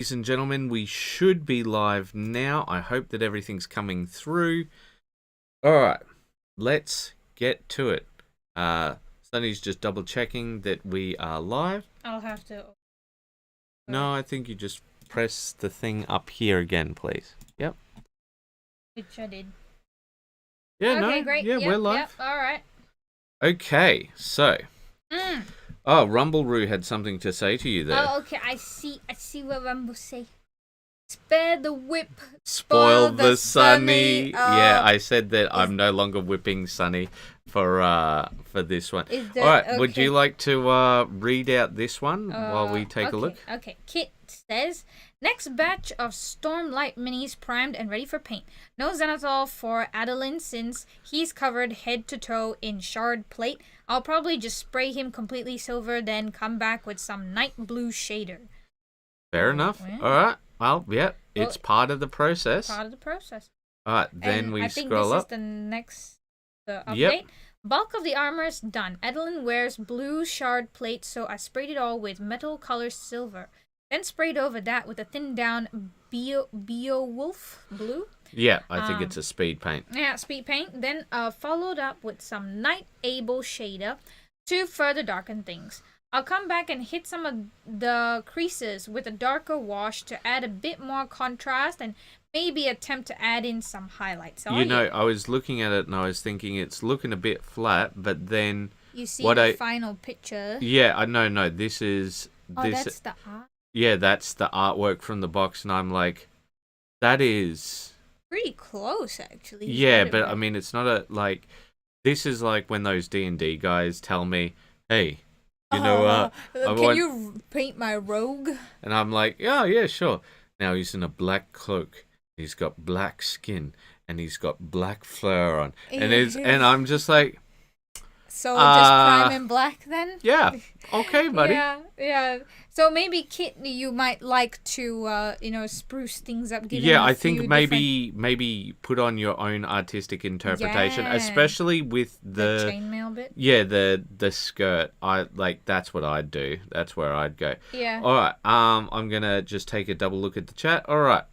Ladies and gentlemen, we should be live now. I hope that everything's coming through. All right, let's get to it. Sunny's just double checking that we are live. I'll have to. No, I think you just press the thing up here again, please. Yep. Which I did. Yeah, okay, no, great. yeah, Yep, we're live. Yep, all right. Okay, so. Oh, Rumbleroo had something to say to you there. Oh, okay. I see what Rumble say. Spare the whip. Spoil the Sunny. Oh. Yeah, I said that I'm no longer whipping Sunny for this one. That, all right, okay. Would you like to read out this one while we take a look? Okay. Kit says, next batch of Stormlight minis primed and ready for paint. No Xenazol for Adeline since he's covered head to toe in shard plate. I'll probably just spray him completely silver, then come back with some night blue shader. Fair enough. Yeah. All right. Well, yeah, it's part of the process. Part of the process. All right, then and we I think scroll this up. is the next update. Yep. Bulk of the armor is done. Adeline wears blue shard plate, so I sprayed it all with metal color silver. Then sprayed over that with a thin down Beowulf blue. Yeah, I think it's a speed paint. Yeah, speed paint. Then followed up with some Night Able shader to further darken things. I'll come back and hit some of the creases with a darker wash to add a bit more contrast and maybe attempt to add in some highlights. You know, I was looking at it and I was thinking it's looking a bit flat, but then you see the final picture. Yeah, I no, this is that's the art. Yeah, that's the artwork from the box, and I'm like, that is pretty close, actually. Yeah, but I mean, it's not like this is like when those D&D guys tell me, "Hey, you know, can you paint my rogue?" And I'm like, yeah, sure. Now he's in a black cloak. He's got black skin, and he's got black fur on, and I'm just like, so just prime in black then? Yeah. Okay, buddy. Yeah. So maybe Kit, you might like to spruce things up. I think maybe put on your own artistic interpretation, especially with the chainmail bit. Yeah, the skirt. That's what I'd do. That's where I'd go. Yeah. All right. I'm gonna just take a double look at the chat. All right.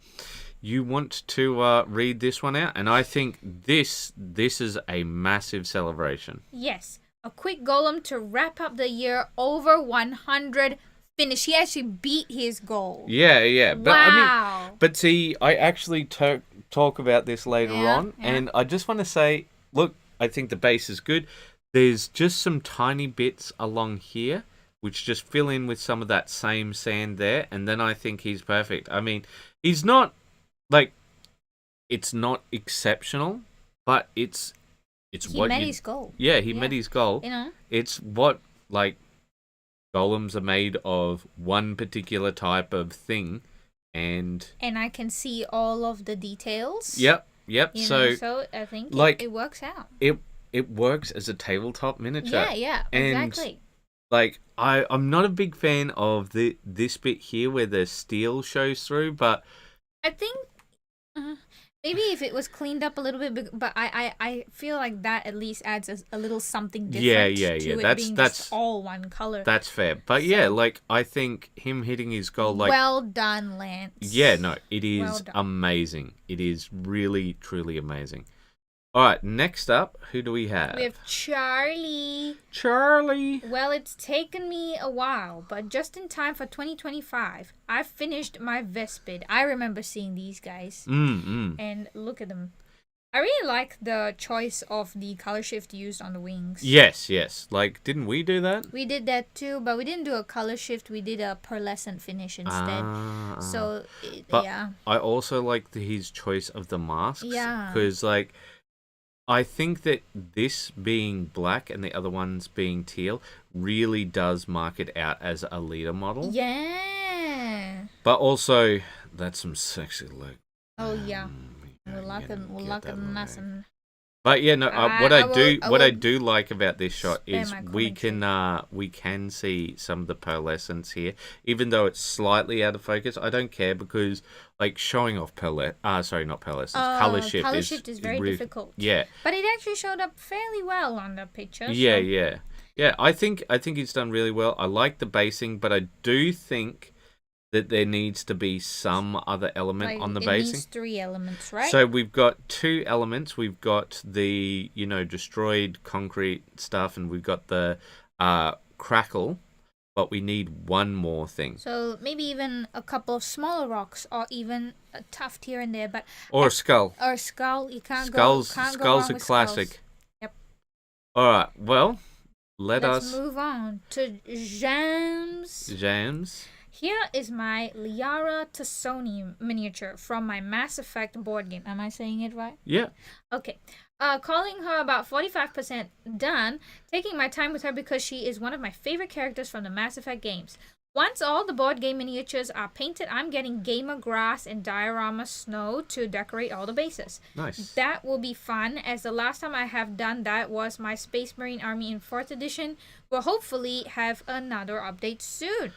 You want to read this one out, and I think this is a massive celebration. Yes, a quick golem to wrap up the year over 100 finish. He actually beat his goal. Yeah. But wow. But see, I actually talk about this later on, and I just want to say, look, I think the base is good. There's just some tiny bits along here which just fill in with some of that same sand there, and then I think he's perfect. I mean, he's not it's not exceptional, but it's what met his goal. Yeah, he met his goal. You know, it's what golems are made of one particular type of thing, and I can see all of the details. Yep. So I think it works out. It works as a tabletop miniature. Yeah, exactly. And I'm not a big fan of this bit here where the steel shows through, but I think maybe if it was cleaned up a little bit, but I feel like that at least adds a little something different to it being just all one color. That's fair. But I think him hitting his goal, well done, Lance. Yeah, no, it is amazing. It is really, truly amazing. All right, next up, who do we have? We have Charlie. Well, it's taken me a while, but just in time for 2025, I've finished my Vespid. I remember seeing these guys. And look at them. I really like the choice of the color shift used on the wings. Yes. Didn't we do that? We did that too, but we didn't do a color shift. We did a pearlescent finish instead. Yeah. I also like his choice of the masks. Yeah. Because, I think that this being black and the other ones being teal really does mark it out as a leader model. Yeah. But also, that's some sexy look. Oh, yeah. We'll lock it nice and... But yeah, no. What I do like about this shot is we can see some of the pearlescence here, even though it's slightly out of focus. I don't care because showing off color shift is very difficult. Yeah, but it actually showed up fairly well on the picture. Yeah. I think he's done really well. I like the basing, but I do think that there needs to be some other element like on the it basing. needs 3 elements, right? So we've got 2 elements. We've got the, destroyed concrete stuff, and we've got the crackle, but we need one more thing. So maybe even a couple of smaller rocks, or even a tuft here and there, but or a skull. Or a skull. You can't Skulls. go. Can't Skulls go are with classic. Skulls. Yep. All right. Well, let's move on to jams. Jams. Here is my Liara Tassoni miniature from my Mass Effect board game. Am I saying it right? Yeah. Okay. Calling her about 45% done, taking my time with her because she is one of my favorite characters from the Mass Effect games. Once all the board game miniatures are painted, I'm getting gamer grass and diorama snow to decorate all the bases. Nice. That will be fun, as the last time I have done that was my Space Marine Army in 4th edition. We'll hopefully have another update soon.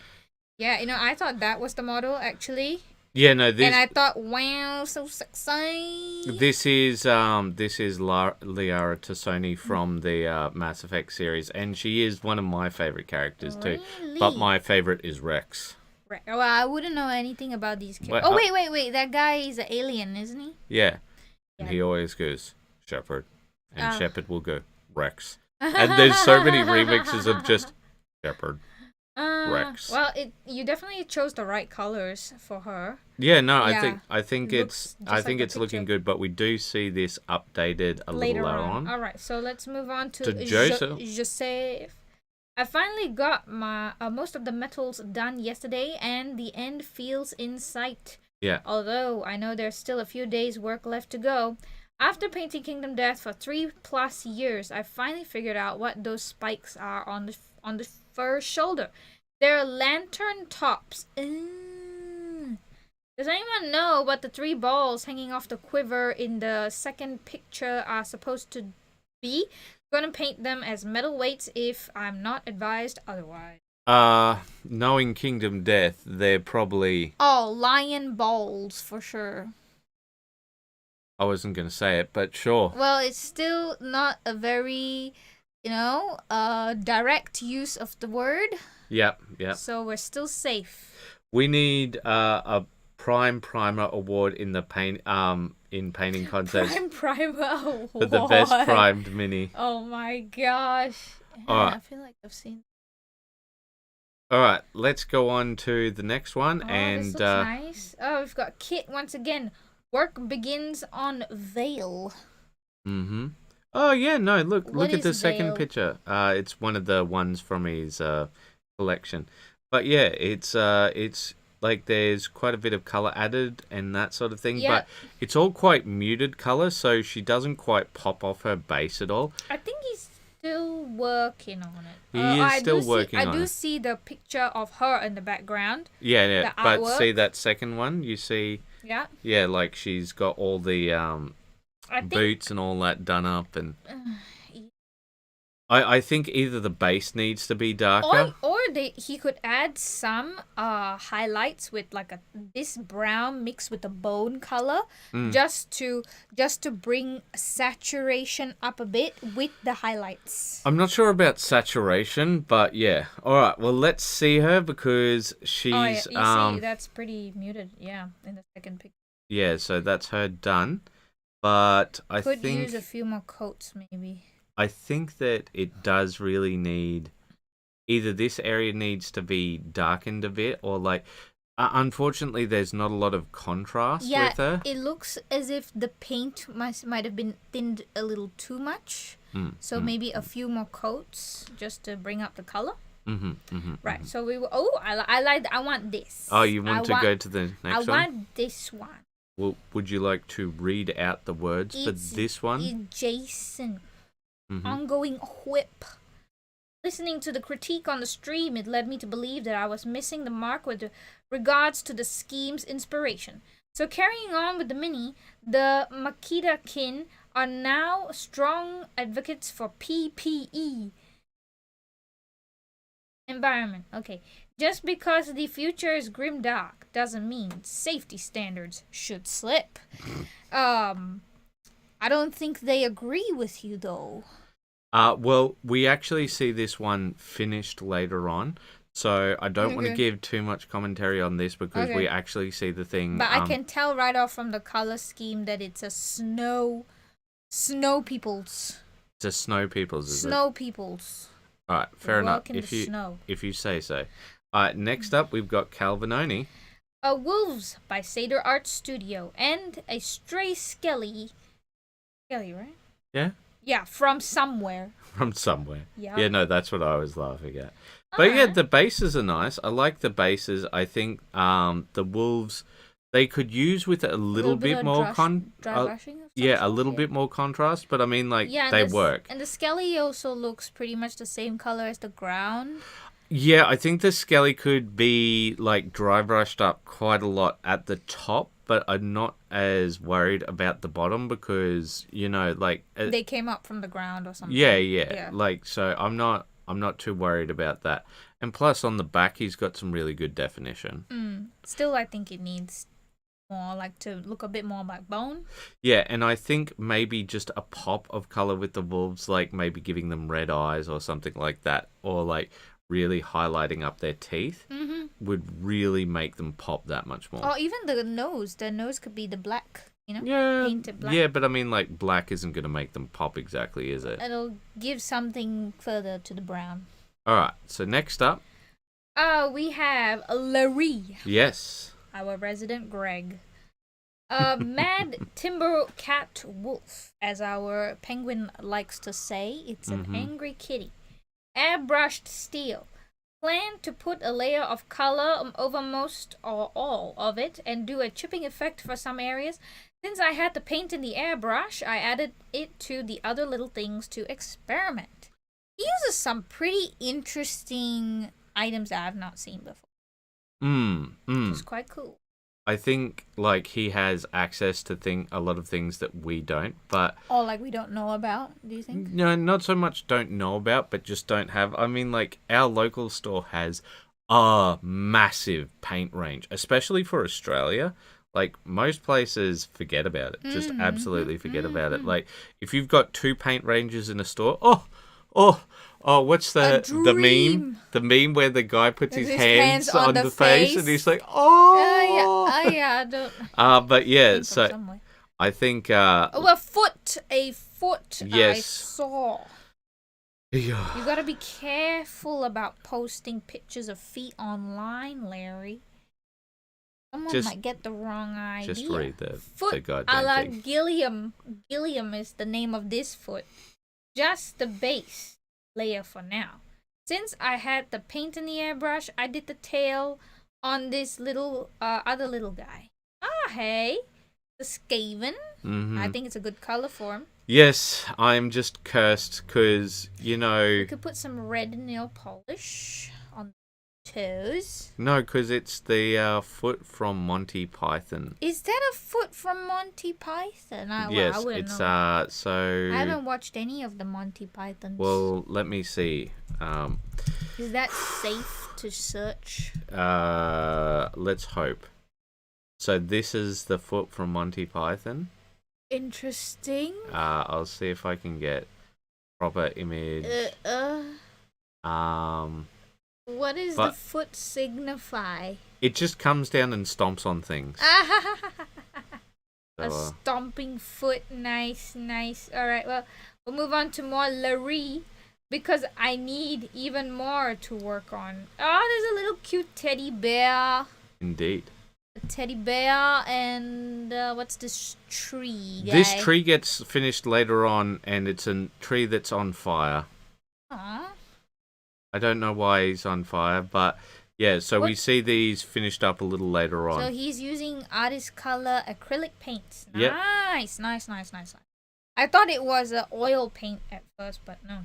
Yeah, I thought that was the model, actually. Yeah, no, this... And I thought, wow, so sexy. This is Liara Tassoni from the Mass Effect series, and she is one of my favorite characters too. But my favorite is Rex. Well, I wouldn't know anything about these characters. Oh, wait. That guy is an alien, isn't he? Yeah. And he always goes, Shepard. And Shepard will go, Rex. And there's so many remixes of just Shepard. Rex. Well, you definitely chose the right colors for her. Yeah, no, yeah. I think it's looking good, but we do see this updated later on. All right, so let's move on to Joseph. I finally got my most of the metals done yesterday, and the end feels in sight. Yeah. Although I know there's still a few days work left to go. After painting Kingdom Death for 3+ years, I finally figured out what those spikes are on the first shoulder. They're lantern tops. Does anyone know what the 3 balls hanging off the quiver in the second picture are supposed to be? I'm gonna paint them as metal weights if I'm not advised otherwise. Knowing Kingdom Death, they're probably... Oh, lion balls for sure. I wasn't gonna say it, but sure. Well, it's still not a very... direct use of the word. Yep. So we're still safe. We need a primer award in the painting contest. Primer award for the best primed mini. Oh my gosh! All right. I feel like I've seen. All right, let's go on to the next one. This looks nice. Oh, we've got Kit once again. Work begins on Veil. Mm-hmm. Oh yeah, no, look at the second Veil? picture. It's one of the ones from his collection. But yeah, it's like there's quite a bit of color added and that sort of thing, but it's all quite muted color, so she doesn't quite pop off her base at all. I think he's still working on it. He is still working on it. I do see the picture of her in the background. Yeah, but see that second one? You see... Yeah. Yeah, like she's got all the boots and all that done up, and I think either the base needs to be darker, or he could add some highlights with like this brown mixed with the bone color, just to bring saturation up a bit with the highlights. I'm not sure about saturation, but yeah. All right, well let's see her because she's you see that's pretty muted, in the second picture. Yeah, so that's her done, but I think could use a few more coats maybe. I think that it does really need... Either this area needs to be darkened a bit, or like... unfortunately, there's not a lot of contrast with her. It looks as if the paint might have been thinned a little too much. Maybe a few more coats just to bring up the color. Right, so we will... Oh, I want this. Oh, you want to go to the next one? I want this one. Well, would you like to read out the words for this one? Adjacent. Ongoing whip. Listening to the critique on the stream, it led me to believe that I was missing the mark with regards to the scheme's inspiration. So carrying on with the mini, the Makita kin are now strong advocates for PPE. Environment. Okay. Just because the future is grimdark doesn't mean safety standards should slip. I don't think they agree with you, though. Well, we actually see this one finished later on. So I don't want to give too much commentary on this because we actually see the thing. But I can tell right off from the color scheme that it's a snow peoples. It's a snow peoples, is it? Snow peoples. All right, fair enough. If you say so. All right, next up we've got Calvinoni. Wolves by Seder Art Studio and a stray Skelly. Skelly, right? Yeah. Yeah, from somewhere. From somewhere. Yeah. Yeah, no, that's what I was laughing at. But yeah, the bases are nice. I like the bases. I think the wolves they could use with a little bit more a little bit more contrast. But I mean, like they work. And the Skelly also looks pretty much the same color as the ground. Yeah, I think the Skelly could be like dry brushed up quite a lot at the top, but I'm not as worried about the bottom because like they came up from the ground or something. Yeah. Like so, I'm not too worried about that. And plus, on the back, he's got some really good definition. Still, I think it needs more like to look a bit more like bone. Yeah, and I think maybe just a pop of color with the wolves, like maybe giving them red eyes or something like that, or like really highlighting up their teeth would really make them pop that much more. Or even the nose. The nose could be the black, painted black. Yeah, but I mean, like, black isn't going to make them pop exactly, is it? It'll give something further to the brown. All right, so next up. We have Larry. Yes. Our resident Greg. Mad Timber Cat Wolf, as our penguin likes to say. It's an angry kitty. Airbrushed steel. Plan to put a layer of color over most or all of it and do a chipping effect for some areas. Since I had the paint in the airbrush, I added it to the other little things to experiment. He uses some pretty interesting items that I've not seen before. Which is quite cool. I think like he has access to a lot of things that we don't, but or like we don't know about. Do you think? No, not so much don't know about, but just don't have. I mean, like our local store has a massive paint range, especially for Australia. Like most places forget about it, just absolutely forget about it. Like if you've got 2 paint ranges in a store, what's the meme? The meme where the guy puts his hands on the face and he's like, I don't. But yeah, so I think. A foot. Yes. I saw. Yeah. You gotta be careful about posting pictures of feet online, Larry. Someone might get the wrong idea. Just read the goddamn a la thing. Gilliam. Gilliam is the name of this foot. Just the base layer for now. Since I had the paint in the airbrush, I did the tail on this little other little guy. Hey, the Skaven. I think it's a good color for him. Yes, I'm just cursed because you could put some red nail polish on the toes. No, because it's the foot from Monty Python. Is that a foot from Monty Python? Yes, I wouldn't it's know. so. I haven't watched any of the Monty Pythons. Well, let me see. Is that safe to search? Let's hope. So this is the foot from Monty Python. Interesting. I'll see if I can get proper image. What does the foot signify? It just comes down and stomps on things. A stomping foot. Nice. Alright, well, we'll move on to more Larry because I need even more to work on. Oh, there's a little cute teddy bear. Indeed. A teddy bear and what's this tree guy? This tree gets finished later on and it's a tree that's on fire. Aww. I don't know why he's on fire, but yeah, so we see these finished up a little later on. So he's using artist color acrylic paints. Yep. Nice. I thought it was oil paint at first, but no.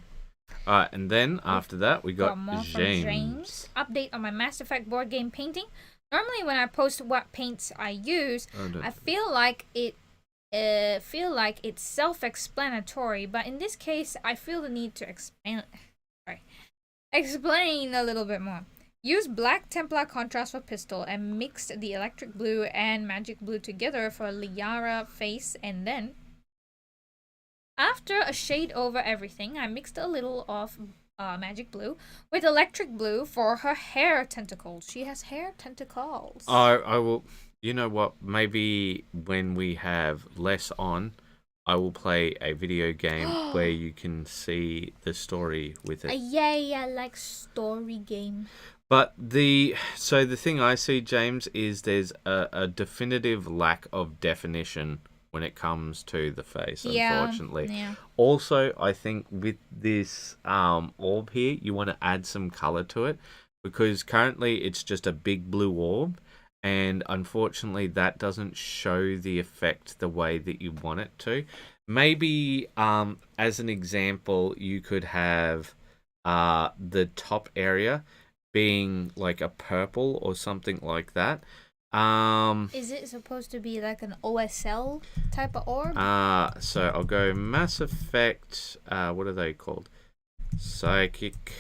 Alright, and then after that we got more James. Update on my Mass Effect board game painting. Normally when I post what paints I use, I feel like it's self-explanatory, but in this case I feel the need to explain a little bit more. Use black Templar contrast for pistol and mixed the electric blue and magic blue together for Liara face, and then after a shade over everything, I mixed a little of magic blue, with electric blue for her hair tentacles. She has hair tentacles. I will. You know what? Maybe when we have less on, I will play a video game where you can see the story with it. Yay, I like story game. But the thing I see, James, is there's a definitive lack of definition when it comes to the face, unfortunately. Yeah. Also, I think with this orb here, you want to add some color to it, because currently it's just a big blue orb, and unfortunately that doesn't show the effect the way that you want it to. Maybe as an example, you could have the top area being like a purple or something like that. Is it supposed to be like an OSL type of orb? So I'll go Mass Effect. What are they called? Psychic.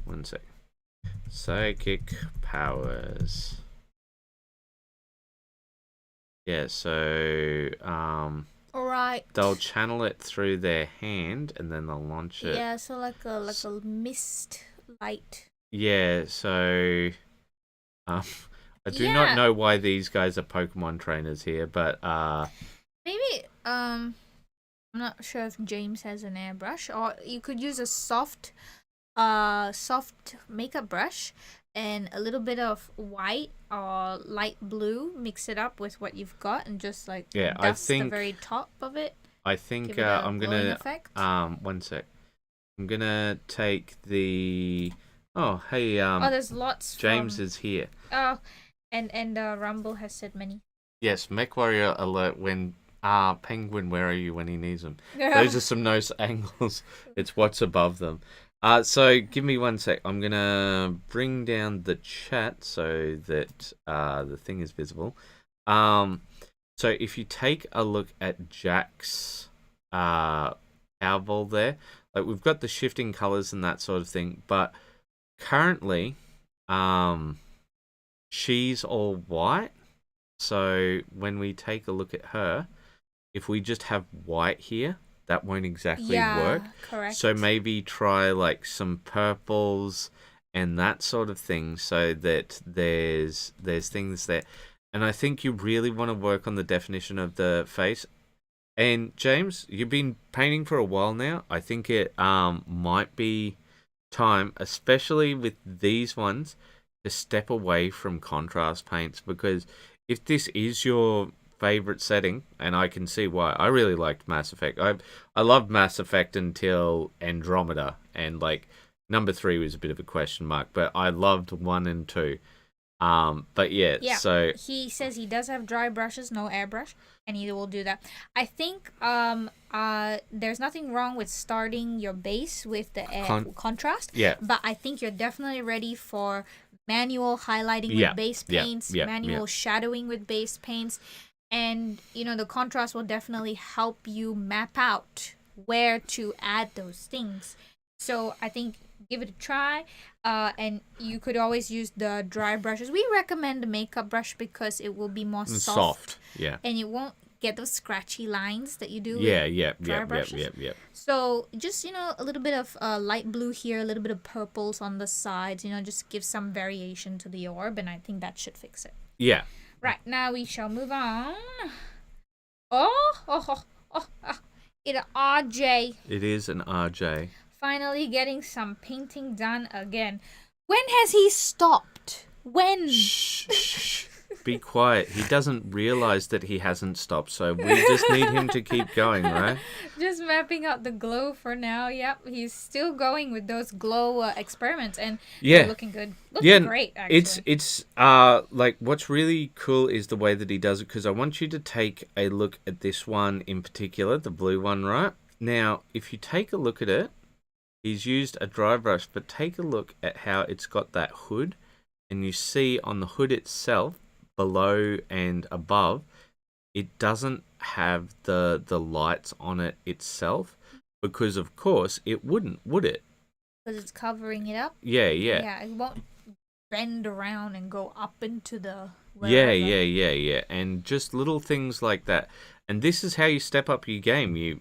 One sec. Psychic powers. Yeah. So Alright. they'll channel it through their hand and then they'll launch it. Yeah. So like a mist light. Yeah. So I do not know why these guys are Pokemon trainers here, but maybe I'm not sure if James has an airbrush, or you could use a soft makeup brush and a little bit of white or light blue, mix it up with what you've got and just like dust the very top of it. I think I'm gonna one sec. I'm gonna take the there's lots. James is here. And Rumble has said many. Yes, Mech Warrior alert when Penguin, where are you when he needs them? Those are some nice angles. It's what's above them. So give me one sec. I'm gonna bring down the chat so that the thing is visible. So if you take a look at Jack's Powerball there, like we've got the shifting colors and that sort of thing, but currently, she's all white. So when we take a look at her, if we just have white here, that won't exactly work. Correct. So maybe try like some purples and that sort of thing, so that there's things there. And I think you really want to work on the definition of the face. And James, you've been painting for a while now. I think it might be time, especially with these ones, to step away from contrast paints, because if this is your favorite setting, and I can see why. I really liked Mass Effect. I loved Mass Effect until Andromeda, and like number 3 was a bit of a question mark, but I loved 1 and 2. But yeah, so he says he does have dry brushes, no airbrush, and he will do that. I think there's nothing wrong with starting your base with the contrast. Yeah. But I think you're definitely ready for manual highlighting with base paints, manual shadowing with base paints, and the contrast will definitely help you map out where to add those things. So I think give it a try, and you could always use the dry brushes. We recommend the makeup brush because it will be more soft, and you won't get those scratchy lines that you do with dry brushes. So just a little bit of light blue here, a little bit of purples on the sides, just give some variation to the orb, and I think that should fix it. Right, now we shall move on. It's an RJ. It is an RJ. Finally getting some painting done again. When has he stopped? When? Shh. Be quiet. He doesn't realize that he hasn't stopped, so we just need him to keep going, right? Just mapping out the glow for now. Yep, he's still going with those glow experiments, and they're looking good. Looking great, actually. It's like what's really cool is the way that he does it, because I want you to take a look at this one in particular, the blue one, right? Now, if you take a look at it, he's used a dry brush, but take a look at how it's got that hood, and you see on the hood itself, below and above, it doesn't have the lights on it itself, because of course it wouldn't, would it? Because it's covering it up. Yeah, it won't bend around and go up into the wherever. Yeah, and just little things like that. And this is how you step up your game. You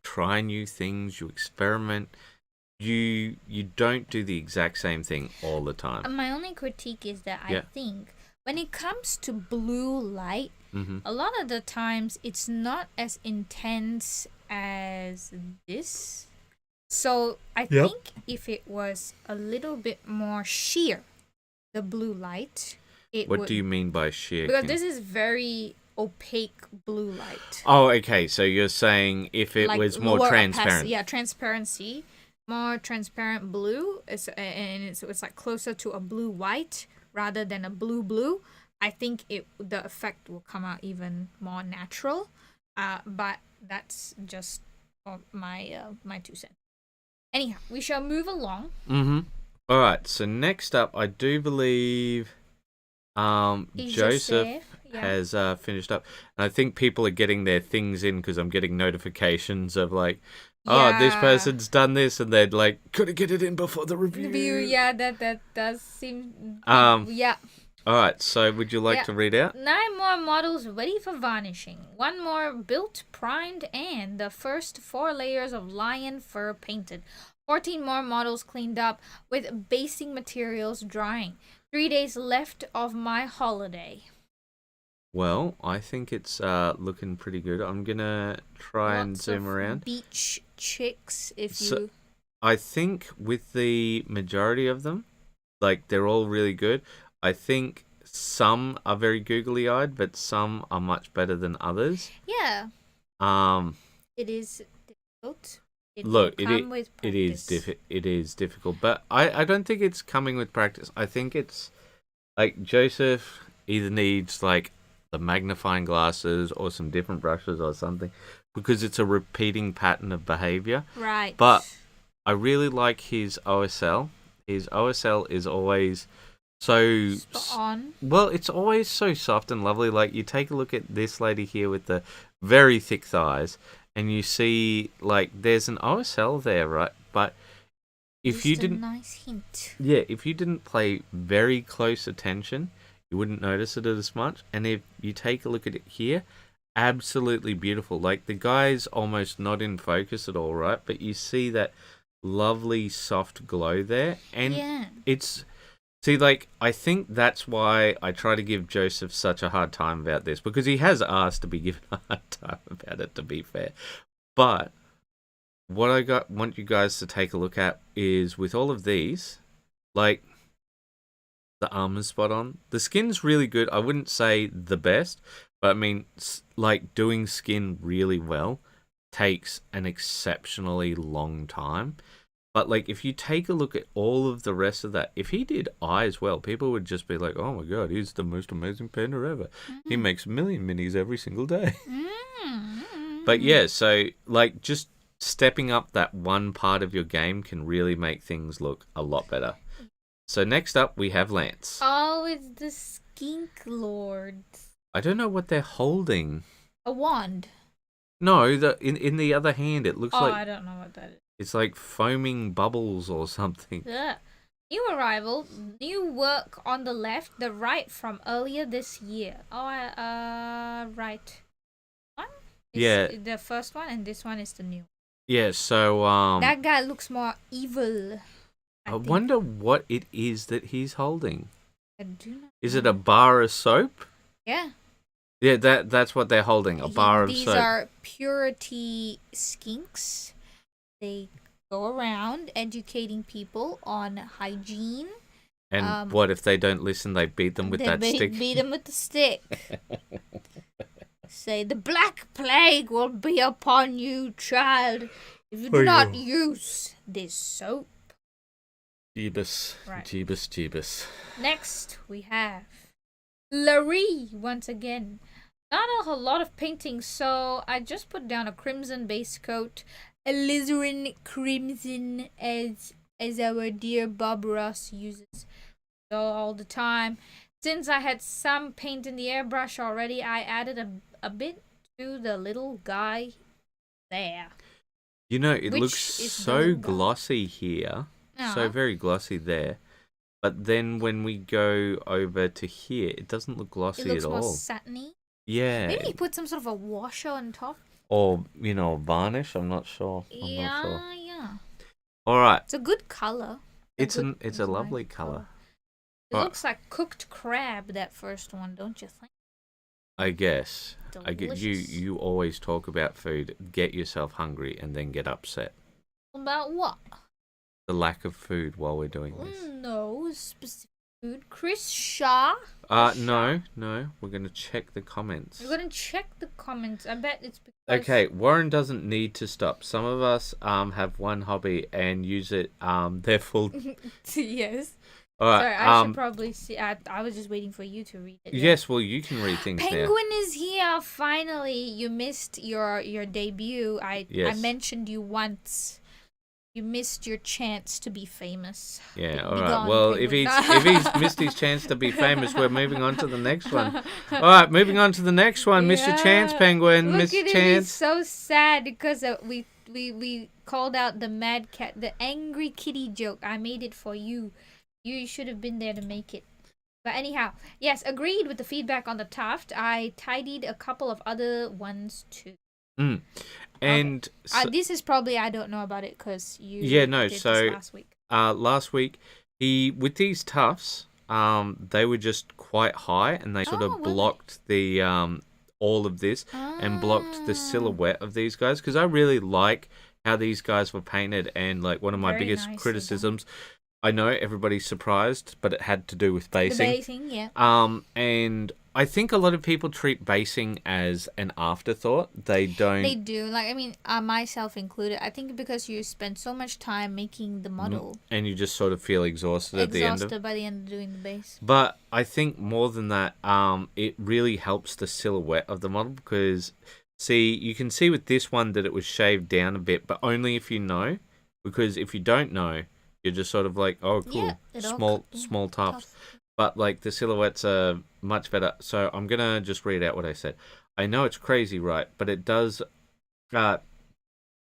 try new things, you experiment, you don't do the exact same thing all the time. My only critique is that I think when it comes to blue light, a lot of the times it's not as intense as this. So I think if it was a little bit more sheer, the blue light, What do you mean by sheer? Because this is very opaque blue light. Oh, okay. So you're saying if it was more transparent. Transparency. More transparent blue. It's like closer to a blue-white rather than a blue-blue. I think the effect will come out even more natural. But that's just my 2 cents. Anyhow, we shall move along. All right. So next up, I do believe Joseph has finished up. And I think people are getting their things in because I'm getting notifications of like, this person's done this, and they're like, could I get it in before the review? Yeah, that does seem. Yeah. All right, so would you like to read out? 9 more models ready for varnishing. 1 more built, primed, and the first 4 layers of lion fur painted. 14 more models cleaned up with basing materials drying. 3 days left of my holiday. Well, I think it's looking pretty good. I'm going to try and zoom around. Beach chicks, I think with the majority of them, like, they're all really good. I think some are very googly-eyed, but some are much better than others. Yeah. It is difficult. It is difficult, but I don't think it's coming with practice. I think it's like Joseph either needs like the magnifying glasses or some different brushes or something, because it's a repeating pattern of behavior. Right. But I really like his OSL. His OSL is always so spot on. Well, it's always so soft and lovely. Like, you take a look at this lady here with the very thick thighs, and you see like there's an OSL there, right? But if you didn't, a nice hint. Yeah, if you didn't pay very close attention, you wouldn't notice it as much. And if you take a look at it here, absolutely beautiful. Like, the guy's almost not in focus at all, right? But you see that lovely soft glow there, and it's. See, like, I think that's why I try to give Joseph such a hard time about this, because he has asked to be given a hard time about it, to be fair. But what I want you guys to take a look at is, with all of these, like, the armor's spot on. The skin's really good. I wouldn't say the best, but I mean, like, doing skin really well takes an exceptionally long time. But, like, if you take a look at all of the rest of that, if he did eyes well, people would just be like, oh my god, he's the most amazing painter ever. He makes a million minis every single day. But yeah, so, like, just stepping up that one part of your game can really make things look a lot better. So next up, we have Lance. Oh, it's the Skink Lords. I don't know what they're holding. A wand. No, in the other hand, it looks like... Oh, I don't know what that is. It's like foaming bubbles or something. Yeah. New arrival, new work on the left, the right from earlier this year. Oh, right. One? The first one, and this one is the new. Yeah, so that guy looks more evil. I wonder what it is that he's holding. I do not know. Is it a bar of soap? Yeah. Yeah, that's what they're holding, a bar of soap. These are purity skinks. They go around educating people on hygiene. And what if they don't listen? They beat them with that stick. Beat them with the stick. Say, the Black Plague will be upon you, child, if you do not use this soap. Jeebus. Right. Jeebus. Next, we have Larry once again. Not a whole lot of painting, so I just put down a crimson base coat. Alizarin crimson, as our dear Bob Ross uses so all the time. Since I had some paint in the airbrush already, I added a bit to the little guy there. You know, it looks so glossy here. So very glossy there. But then when we go over to here, it doesn't look glossy at all. It looks more satiny. Yeah. Maybe he put some sort of a washer on top. Or, varnish, I'm not sure. Yeah. All right. It's a good color. It's a lovely nice color. It looks like cooked crab, that first one, don't you think? I guess. Delicious. You always talk about food, get yourself hungry, and then get upset. About what? The lack of food while we're doing this. No specific food. Chris Shaw? No. We're going to check the comments. We're going to check the comments. I bet it's because... Okay, Warren doesn't need to stop. Some of us have one hobby and use it their full... Yes. All right, sorry, I should probably see... I was just waiting for you to read it. Yes, well, you can read things Penguin is here, finally. You missed your debut. Yes. I mentioned you once. You missed your chance to be famous. Yeah, all Be right. gone, Well, Penguin. if he's missed his chance to be famous, we're moving on to the next one. All right, moving on to the next one. Missed your chance, Penguin. Look Missed at your him. chance. He's so sad because we called out the mad cat, the angry kitty joke. I made it for you. You should have been there to make it. But anyhow, yes, agreed with the feedback on the tuft. I tidied a couple of other ones too. And okay. This is probably, I don't know about it because you did this last week. Last week, with these tufts, they were just quite high and they sort of blocked the all of this and blocked the silhouette of these guys, because I really like how these guys were painted. And like one of my biggest criticisms, I know everybody's surprised, but it had to do with basing. The basing, yeah. And I think a lot of people treat basing as an afterthought. They don't. They do. Like, I mean, myself included. I think because you spend so much time making the model. And you just sort of feel exhausted at the end of... by the end of doing the base. But I think more than that, it really helps the silhouette of the model, because, see, you can see with this one that it was shaved down a bit, but only if you know. Because if you don't know, you're just sort of like, oh, cool, small tufts. But, like, the silhouettes are much better. So I'm going to just read out what I said. I know it's crazy, right? But it does... I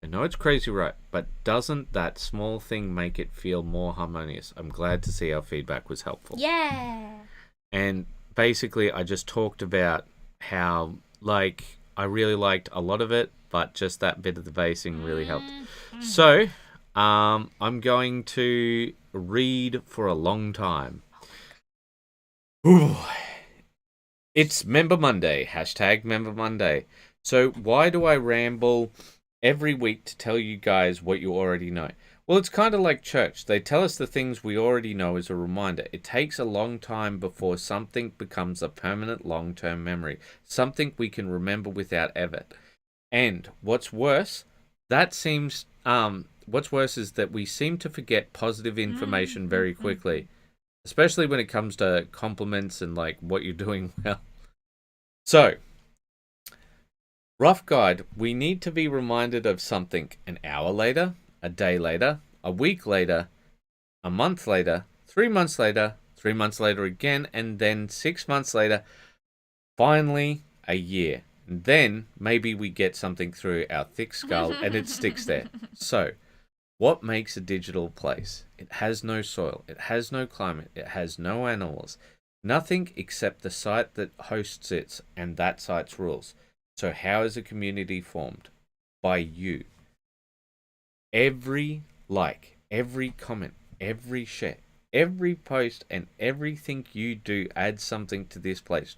know it's crazy, right? But doesn't that small thing make it feel more harmonious? I'm glad to see our feedback was helpful. Yeah. And basically, I just talked about how, like, I really liked a lot of it, but just that bit of the basing really helped. So, I'm going to read for a long time. Ooh. It's Member Monday, #Member Monday. So why do I ramble every week to tell you guys what you already know? Well, it's kind of like church. They tell us the things we already know as a reminder. It takes a long time before something becomes a permanent long-term memory, something we can remember without effort. And what's worse is that we seem to forget positive information very quickly. Especially when it comes to compliments and like what you're doing well. So, rough guide, we need to be reminded of something an hour later, a day later, a week later, a month later, 3 months later, 3 months later again, and then 6 months later, finally a year. And then maybe we get something through our thick skull and it sticks there. So, what makes a digital place? It has no soil, it has no climate, it has no animals, nothing except the site that hosts it and that site's rules. So how is a community formed? By you. Every like, every comment, every share, every post, and everything you do adds something to this place.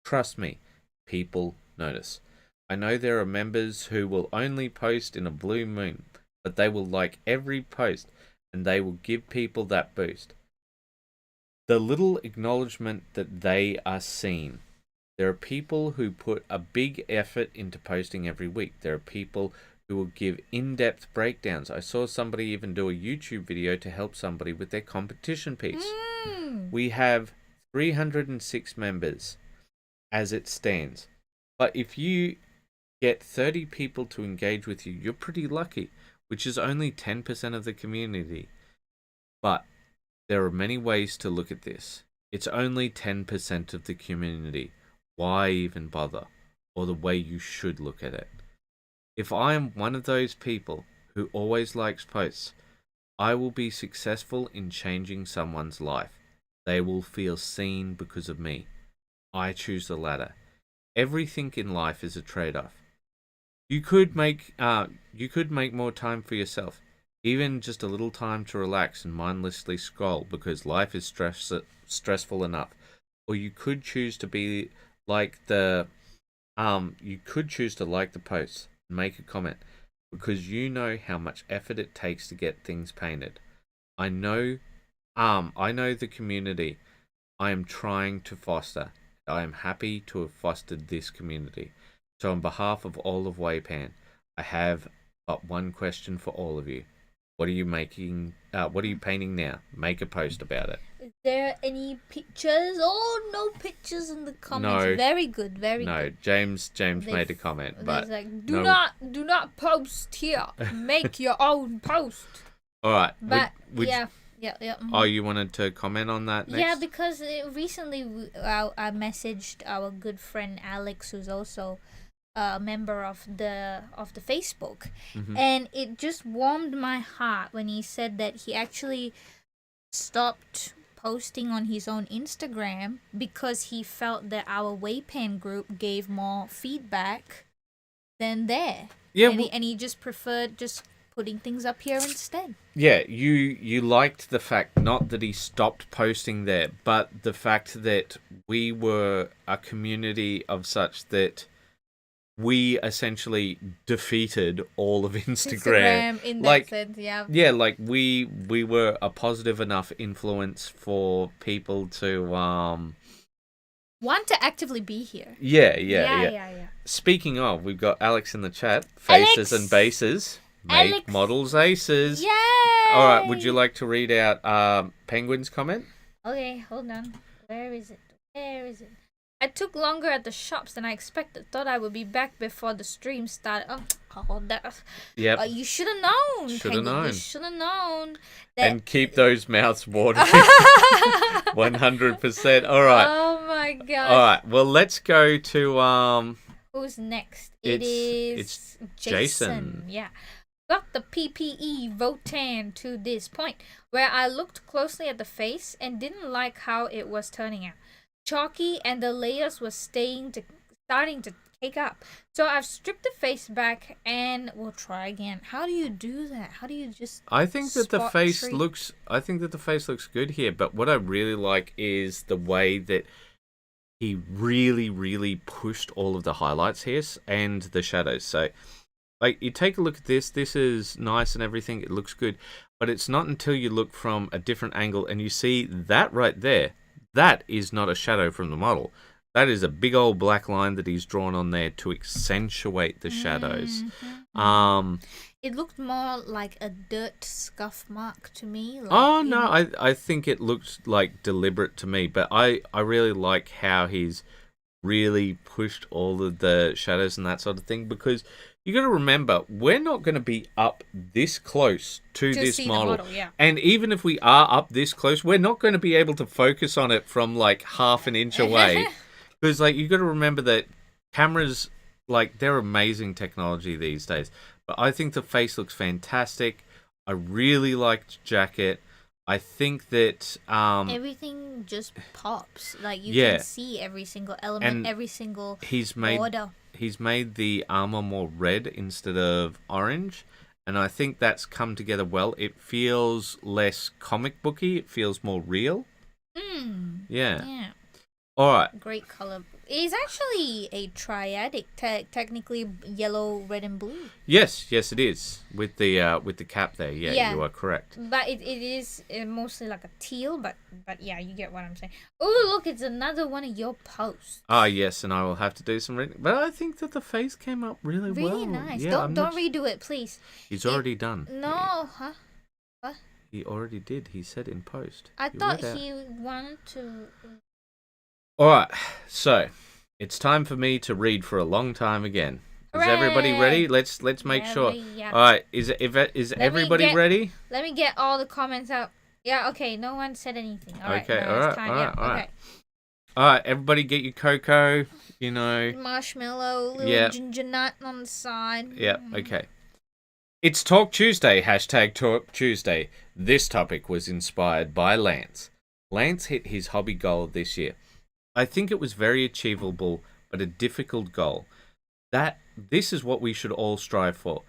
Trust me, people notice. I know there are members who will only post in a blue moon, but they will like every post and they will give people that boost. The little acknowledgement that they are seen. There are people who put a big effort into posting every week. There are people who will give in-depth breakdowns. I saw somebody even do a YouTube video to help somebody with their competition piece. We have 306 members as it stands. But if you get 30 people to engage with you, you're pretty lucky, which is only 10% of the community. But there are many ways to look at this. It's only 10% of the community. Why even bother? Or the way you should look at it. If I am one of those people who always likes posts, I will be successful in changing someone's life. They will feel seen because of me. I choose the latter. Everything in life is a trade-off. You could make more time for yourself. Even just a little time to relax and mindlessly scroll because life is stressful enough. Or you could choose to be like the you could choose to like the post and make a comment because you know how much effort it takes to get things painted. I know the community I am trying to foster. I am happy to have fostered this community. So on behalf of all of WAYPN, I have but one question for all of you. What are you making? What are you painting now? Make a post about it. Is there any pictures? Oh, no pictures in the comments. No. Very good, very good. No, James made a comment, but like, do not post here. Make your own post. All right. But yeah. Oh, you wanted to comment on that next? Yeah, because recently I messaged our good friend Alex, who's also a member of the Facebook, and it just warmed my heart when he said that he actually stopped posting on his own Instagram because he felt that our WAYPN group gave more feedback than there. Yeah, and he just preferred just putting things up here instead. Yeah, you liked the fact not that he stopped posting there, but the fact that we were a community of such that we essentially defeated all of Instagram in that sense, yeah. Yeah, like we were a positive enough influence for people to want to actively be here. Yeah. Speaking of, we've got Alex in the chat. Faces and bases. Make models aces. Yay! All right, would you like to read out Penguin's comment? Okay, hold on. Where is it? I took longer at the shops than I expected. Thought I would be back before the stream started. Yep. You should have known. You should have known. And keep those mouths watering. 100%. All right. Oh my god. All right. Well, let's go to Who's next? It's Jason. Yeah. Got the PPE Votan to this point where I looked closely at the face and didn't like how it was turning out. Chalky and the layers were starting to cake up. So I've stripped the face back and we'll try again. How do you do that? How do you just I think that the face looks good here, but what I really like is the way that he really, really pushed all of the highlights here and the shadows. So like, you take a look at this. This is nice and everything. It looks good. But it's not until you look from a different angle and you see that right there. That is not a shadow from the model. That is a big old black line that he's drawn on there to accentuate the shadows. It looked more like a dirt scuff mark to me. I think it looked like deliberate to me. But I really like how he's really pushed all of the shadows and that sort of thing, because you got to remember, we're not going to be up this close to this model. Yeah. And even if we are up this close, we're not going to be able to focus on it from like half an inch away. Because like, you got to remember that cameras, like, they're amazing technology these days. But I think the face looks fantastic. I really liked jacket. I think that everything just pops. Like, you can see every single element, and every single border. He's made the armor more red instead of orange, and I think that's come together well. It feels less comic booky. It feels more real. Yeah. All right. Great color. It's actually a triadic, technically yellow, red, and blue. Yes, it is with the cap there. Yeah, you are correct. But it is mostly like a teal. But yeah, you get what I'm saying. Oh, look, it's another one of your posts. Ah, yes, and I will have to do some reading. But I think that the face came up really well. Really nice. Yeah, don't redo it, please. He's already done. No, huh? What? He already did. He said in post. I thought he wanted to. All right, so it's time for me to read for a long time again. Is everybody ready? Let's make sure. Yeah. All right, is everybody ready? Let me get all the comments out. Yeah, okay. No one said anything. All right. Okay, all right. All right, everybody, get your cocoa. Marshmallow, little ginger nut on the side. Yeah. Okay. It's Talk Tuesday. #Talk Tuesday. This topic was inspired by Lance. Lance hit his hobby goal this year. I think it was very achievable, but a difficult goal. This is what we should all strive for.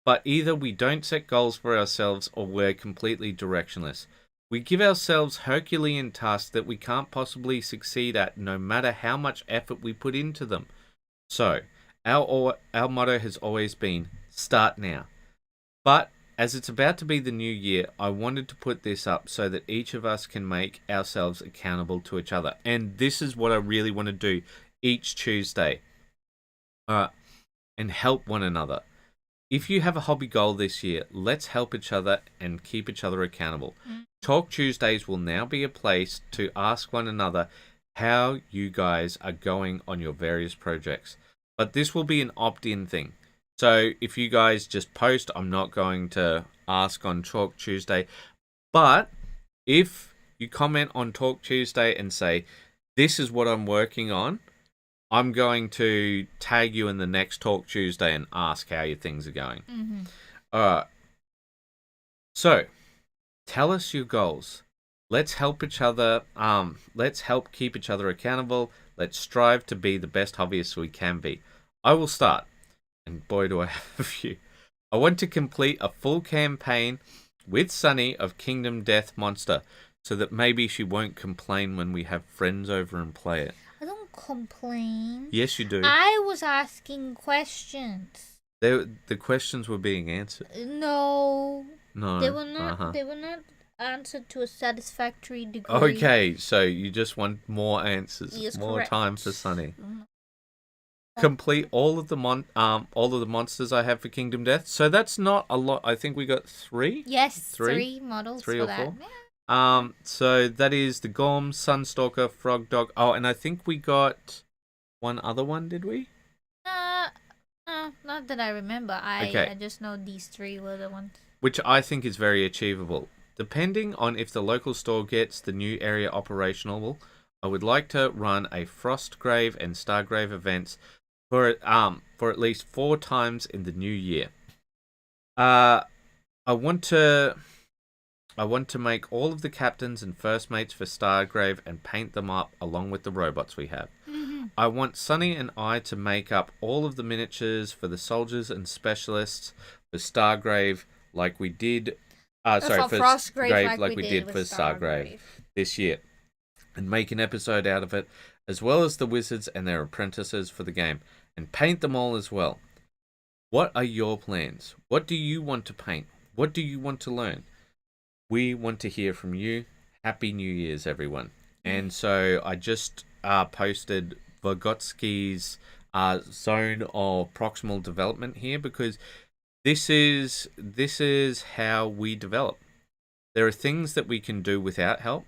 But either we don't set goals for ourselves or we're completely directionless. We give ourselves Herculean tasks that we can't possibly succeed at no matter how much effort we put into them. So, our motto has always been, start now. But as it's about to be the new year, I wanted to put this up so that each of us can make ourselves accountable to each other. And this is what I really want to do each Tuesday. And help one another. If you have a hobby goal this year, let's help each other and keep each other accountable. Talk Tuesdays will now be a place to ask one another how you guys are going on your various projects. But this will be an opt-in thing. So if you guys just post, I'm not going to ask on Talk Tuesday. But if you comment on Talk Tuesday and say, this is what I'm working on, I'm going to tag you in the next Talk Tuesday and ask how your things are going. All right. So, tell us your goals. Let's help each other. Let's help keep each other accountable. Let's strive to be the best hobbyists we can be. I will start. And boy, do I have a few. I want to complete a full campaign with Sunny of Kingdom Death Monster so that maybe she won't complain when we have friends over and play it. I don't complain. Yes, you do. I was asking questions. The questions were being answered. No. They were not. They were not answered to a satisfactory degree. Okay, so you just want more answers, yes, more correct. time for Sunny. Complete all of the monsters I have for Kingdom Death. So that's not a lot. I think we got 3. Yes, three models. 3 for or that. 4. Yeah. So that is the Gorm, Sunstalker, Frog Dog. Oh, and I think we got one other one, did we? Not that I remember. I just know these 3 were the ones. Which I think is very achievable. Depending on if the local store gets the new area operational, I would like to run a Frostgrave and Stargrave events for at least 4 times in the new year. I want to make all of the captains and first mates for Stargrave and paint them up along with the robots we have. I want Sunny and I to make up all of the miniatures for the soldiers and specialists for Stargrave like we did... for Frostgrave like we did for Stargrave this year. And make an episode out of it, as well as the wizards and their apprentices for the game. And paint them all as well. What are your plans? What do you want to paint? What do you want to learn? We want to hear from you. Happy New Year's, everyone. And so I just posted Vygotsky's zone of proximal development here because this is how we develop. There are things that we can do without help.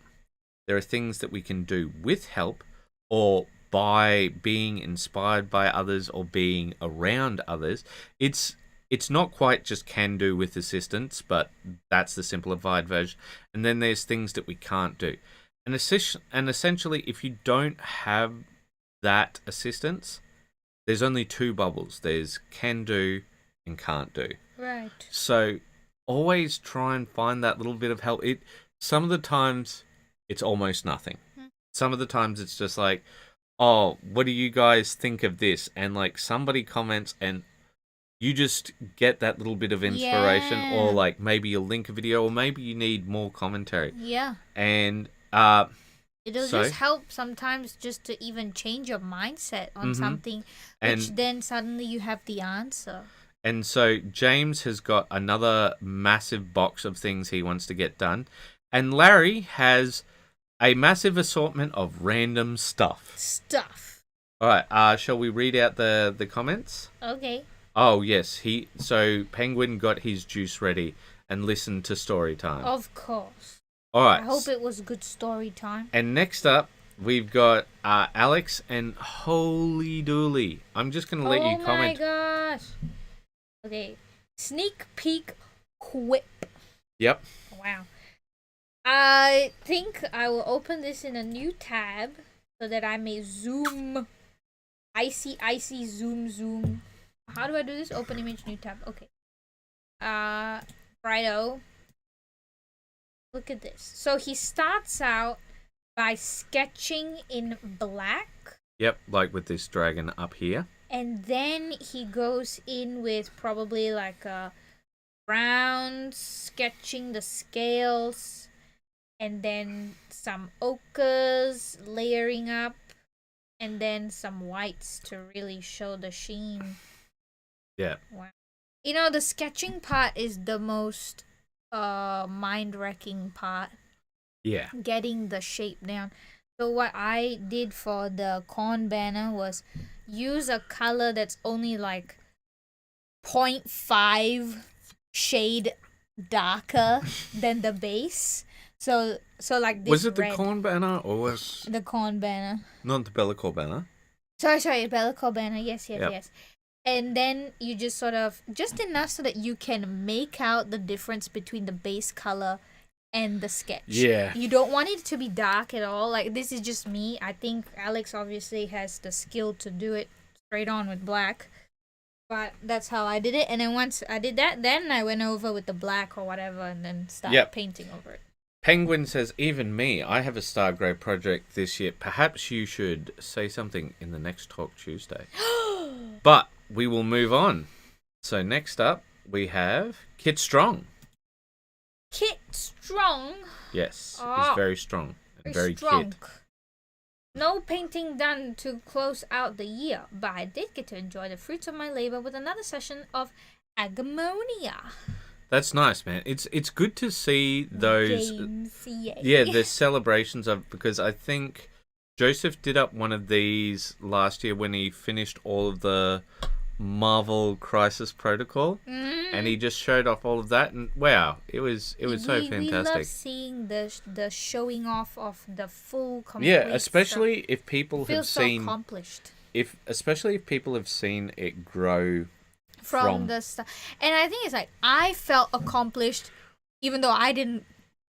There are things that we can do with help or by being inspired by others or being around others. It's not quite just can do with assistance, but that's the simplified version. And then there's things that we can't do. And essentially, if you don't have that assistance, there's only 2 bubbles. There's can do and can't do. Right. So always try and find that little bit of help. Some of the times it's almost nothing. Some of the times it's just like, oh, what do you guys think of this? And like somebody comments and you just get that little bit of inspiration, or like maybe you'll link a video, or maybe you need more commentary. Yeah. And it'll just help sometimes just to even change your mindset on something, which then suddenly you have the answer. And so James has got another massive box of things he wants to get done. And Larry has a massive assortment of random stuff. All right, shall we read out the comments? Okay. Oh, yes. So Penguin got his juice ready and listened to story time. Of course. All right. I hope it was good story time. And next up, we've got Alex and Holy Dooly. I'm just going to let you comment. Oh my gosh. Okay. Sneak peek whip. Yep. Wow. I think I will open this in a new tab so that I may zoom. Icy, zoom. How do I do this? Open image, new tab. Okay. Righto. Look at this. So he starts out by sketching in black. Yep, like with this dragon up here. And then he goes in with probably like a brown, sketching the scales, and then some ochres layering up, and then some whites to really show the sheen. Yeah. Wow. You know, the sketching part is the most mind-wrecking part. Yeah. Getting the shape down. So what I did for the corn banner was use a color that's only like 0.5 shade darker than the base. So like this. Was it red, the corn banner or was the corn banner? Not the Bellicor banner. Sorry, Bellicor banner. Yes. Yep. And then you just sort of just enough so that you can make out the difference between the base color and the sketch. Yeah. You don't want it to be dark at all. Like, this is just me. I think Alex obviously has the skill to do it straight on with black. But that's how I did it. And then once I did that, then I went over with the black or whatever and then started painting over it. Penguin says, even me, I have a Star Grey project this year. Perhaps you should say something in the next Talk Tuesday. But we will move on. So next up, we have Kit Strong. Kit Strong? Yes, he's very strong and very strong. Kit. No painting done to close out the year, but I did get to enjoy the fruits of my labor with another session of Agamonia. That's nice, man. It's good to see those. Games, yeah, the celebrations of, because I think Joseph did up one of these last year when he finished all of the Marvel Crisis Protocol, and he just showed off all of that, and wow, it was so fantastic. We love seeing the showing off of the full complete. Yeah, especially stuff. if people have Feels seen so accomplished. Especially if people have seen it grow from the stuff, and I think it's like I felt accomplished, even though I didn't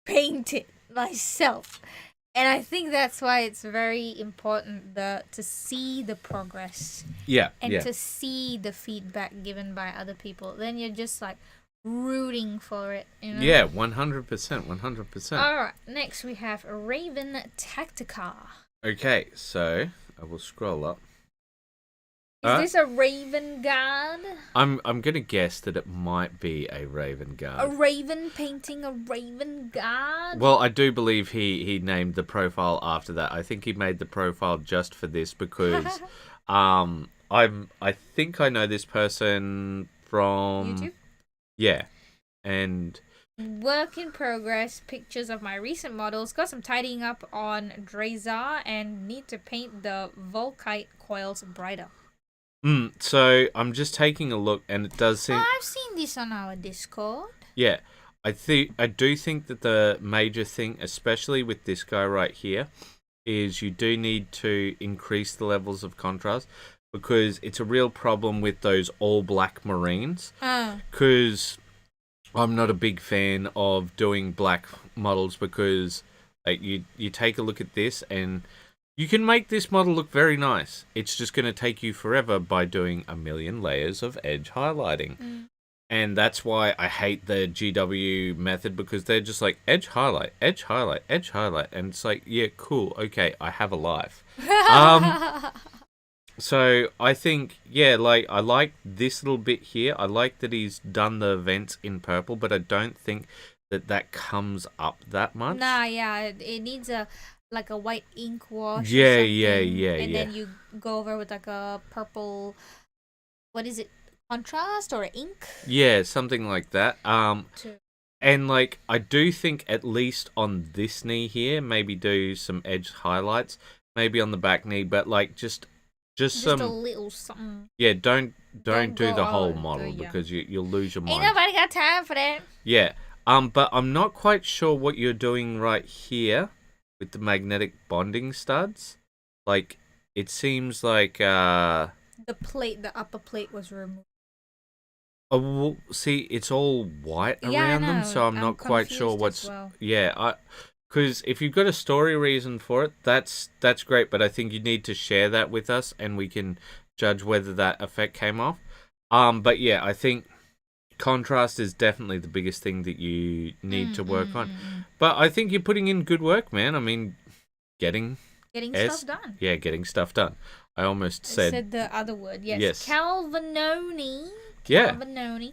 paint it myself. And I think that's why it's very important to see the progress. Yeah. And to see the feedback given by other people. Then you're just like rooting for it. You know? Yeah, 100%. All right. Next we have Raven Tactica. Okay, so I will scroll up. Is this a Raven Guard? I'm gonna guess that it might be a Raven Guard. A Raven painting a Raven Guard? Well, I do believe he named the profile after that. I think he made the profile just for this because I think I know this person from YouTube? Yeah. And work in progress, pictures of my recent models. Got some tidying up on Drazar and need to paint the Volkite coils brighter. So I'm just taking a look, and it does seem. Oh, I've seen this on our Discord. Yeah, I do think that the major thing, especially with this guy right here, is you do need to increase the levels of contrast because it's a real problem with those all black Marines. Because I'm not a big fan of doing black models because like you take a look at this and. You can make this model look very nice. It's just going to take you forever by doing a million layers of edge highlighting. And that's why I hate the GW method because they're just like edge highlight, edge highlight, edge highlight. And it's like, yeah, cool. Okay, I have a life. So I think, yeah, like I like this little bit here. I like that he's done the vents in purple, but I don't think that comes up that much. Nah, yeah, it needs like a white ink wash. Yeah. And then you go over with like a purple, what is it, contrast or ink? Yeah, something like that. And like I do think at least on this knee here, maybe do some edge highlights, maybe on the back knee, but like just some a little something. Yeah, don't do the whole model because you'll lose your mind. Ain't nobody got time for that. Yeah. But I'm not quite sure what you're doing right here. With the magnetic bonding studs, like it seems like the upper plate was removed. Oh, well, see, it's all white around them, so I'm not quite sure what's. Well. Yeah, because if you've got a story reason for it, that's great. But I think you need to share that with us, and we can judge whether that effect came off. But yeah, I think. Contrast is definitely the biggest thing that you need to work on. But I think you're putting in good work, man. I mean, getting stuff done. Yeah, getting stuff done. I almost said the other word. Yes. Yes. Calvinoni. Yeah. Calvinoni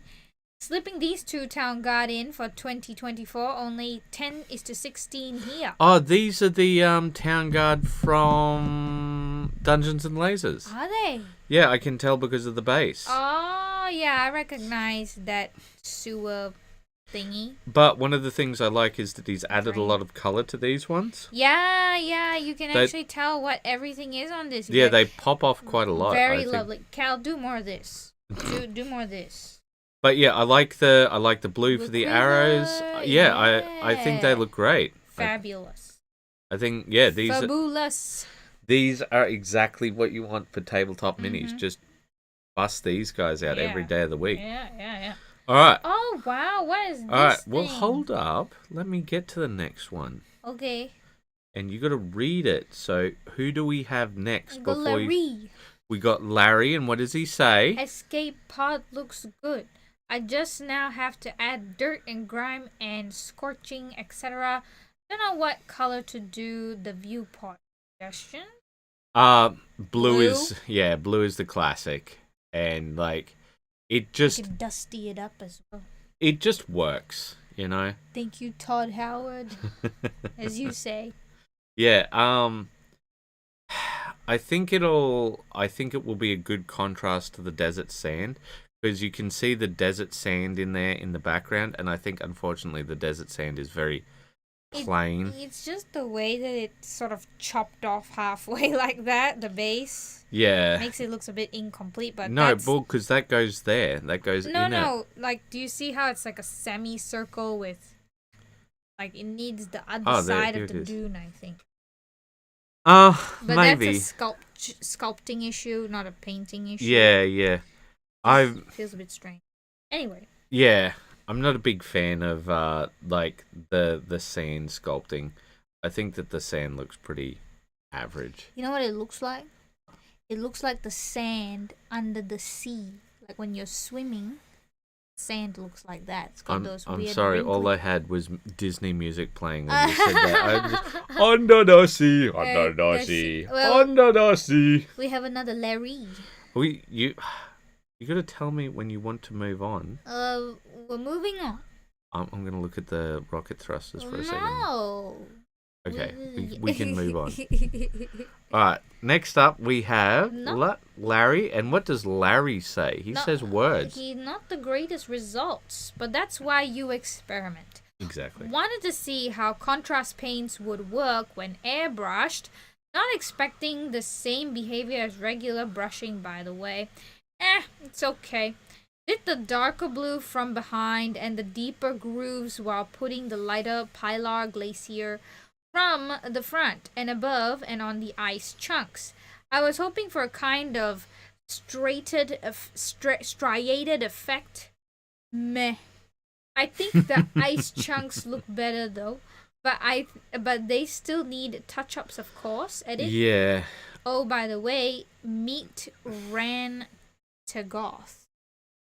Slipping these two town guard in for 2024, only 10:16 here. Oh, these are the town guard from Dungeons and Lasers. Are they? Yeah, I can tell because of the base. Oh, yeah, I recognize that sewer thingy. But one of the things I like is that he's added a lot of color to these ones. Yeah, you can actually tell what everything is on this. Yeah, they pop off quite a lot. Very lovely. Cal, do more of this. do more of this. But yeah, I like the blue for the arrows. Yeah, I think they look great. Fabulous. I think these Fabulous. These are exactly what you want for tabletop minis. Just bust these guys out every day of the week. Yeah. All right. Oh wow, what is this? All right, well hold up. Let me get to the next one. Okay. And you got to read it. So who do we have next? Larry. We got Larry, and what does he say? Escape pod looks good. I just now have to add dirt and grime and scorching, etc. Don't know what color to do the viewport. Suggestion? Blue is the classic, and like it just you can dusty it up as well. It just works, you know. Thank you, Todd Howard, as you say. Yeah. I think it will be a good contrast to the desert sand. Because you can see the desert sand in there in the background, and I think, unfortunately, the desert sand is very plain. It's just the way that it's sort of chopped off halfway like that, the base. Yeah. Makes it looks a bit incomplete, but no, because that goes there. That goes in it. No. Like, do you see how it's like a semicircle with... Like, it needs the other side of the dune, I think. But maybe. That's a sculpting issue, not a painting issue. Yeah. Feels a bit strange. Anyway. Yeah, I'm not a big fan of like the sand sculpting. I think that the sand looks pretty average. You know what it looks like? It looks like the sand under the sea. Like when you're swimming, sand looks like that. It's got those weird I'm sorry, wrinkly... all I had was Disney music playing when you said that. Under the sea, under the sea, under the sea. We have another Larry. You got to tell me when you want to move on. We're moving on. I'm going to look at the rocket thrusters for a second. No. Okay, we can move on. All right, next up we have Larry. And what does Larry say? He says words. He's not the greatest results, but that's why you experiment. Exactly. Wanted to see how contrast paints would work when airbrushed. Not expecting the same behavior as regular brushing, by the way. It's okay. Did the darker blue from behind and the deeper grooves while putting the lighter Pilar Glacier from the front and above and on the ice chunks. I was hoping for a kind of striated effect. Meh. I think the ice chunks look better though, but they still need touch-ups, of course. Edit. Yeah. Oh, by the way, meat ran to goth.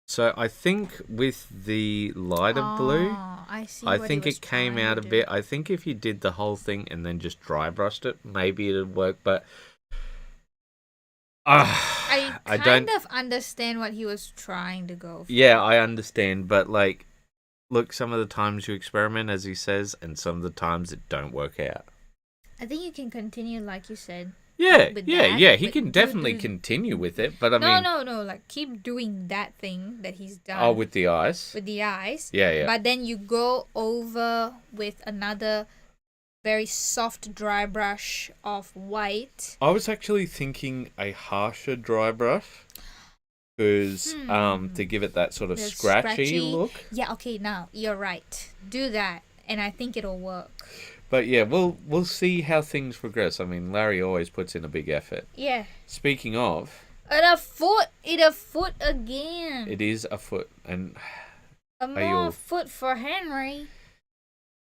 So I think with the lighter blue, I think it came out a bit. I think if you did the whole thing and then just dry brushed it, maybe it'd work. But I kind of understand what he was trying to go for. Yeah, I understand, but like, look, some of the times you experiment, as he says, and some of the times it don't work out. I think you can continue, like you said. Yeah. He can definitely continue with it, but I mean... No. Like, keep doing that thing that he's done. Oh, with the eyes? With the eyes. Yeah. But then you go over with another very soft dry brush of white. I was actually thinking a harsher dry brush. Because, to give it that sort of scratchy look. Yeah, okay, now, you're right. Do that, and I think it'll work. But yeah, we'll see how things progress. I mean, Larry always puts in a big effort. Yeah. Speaking of... A foot again. It is a foot. And more foot for Henry.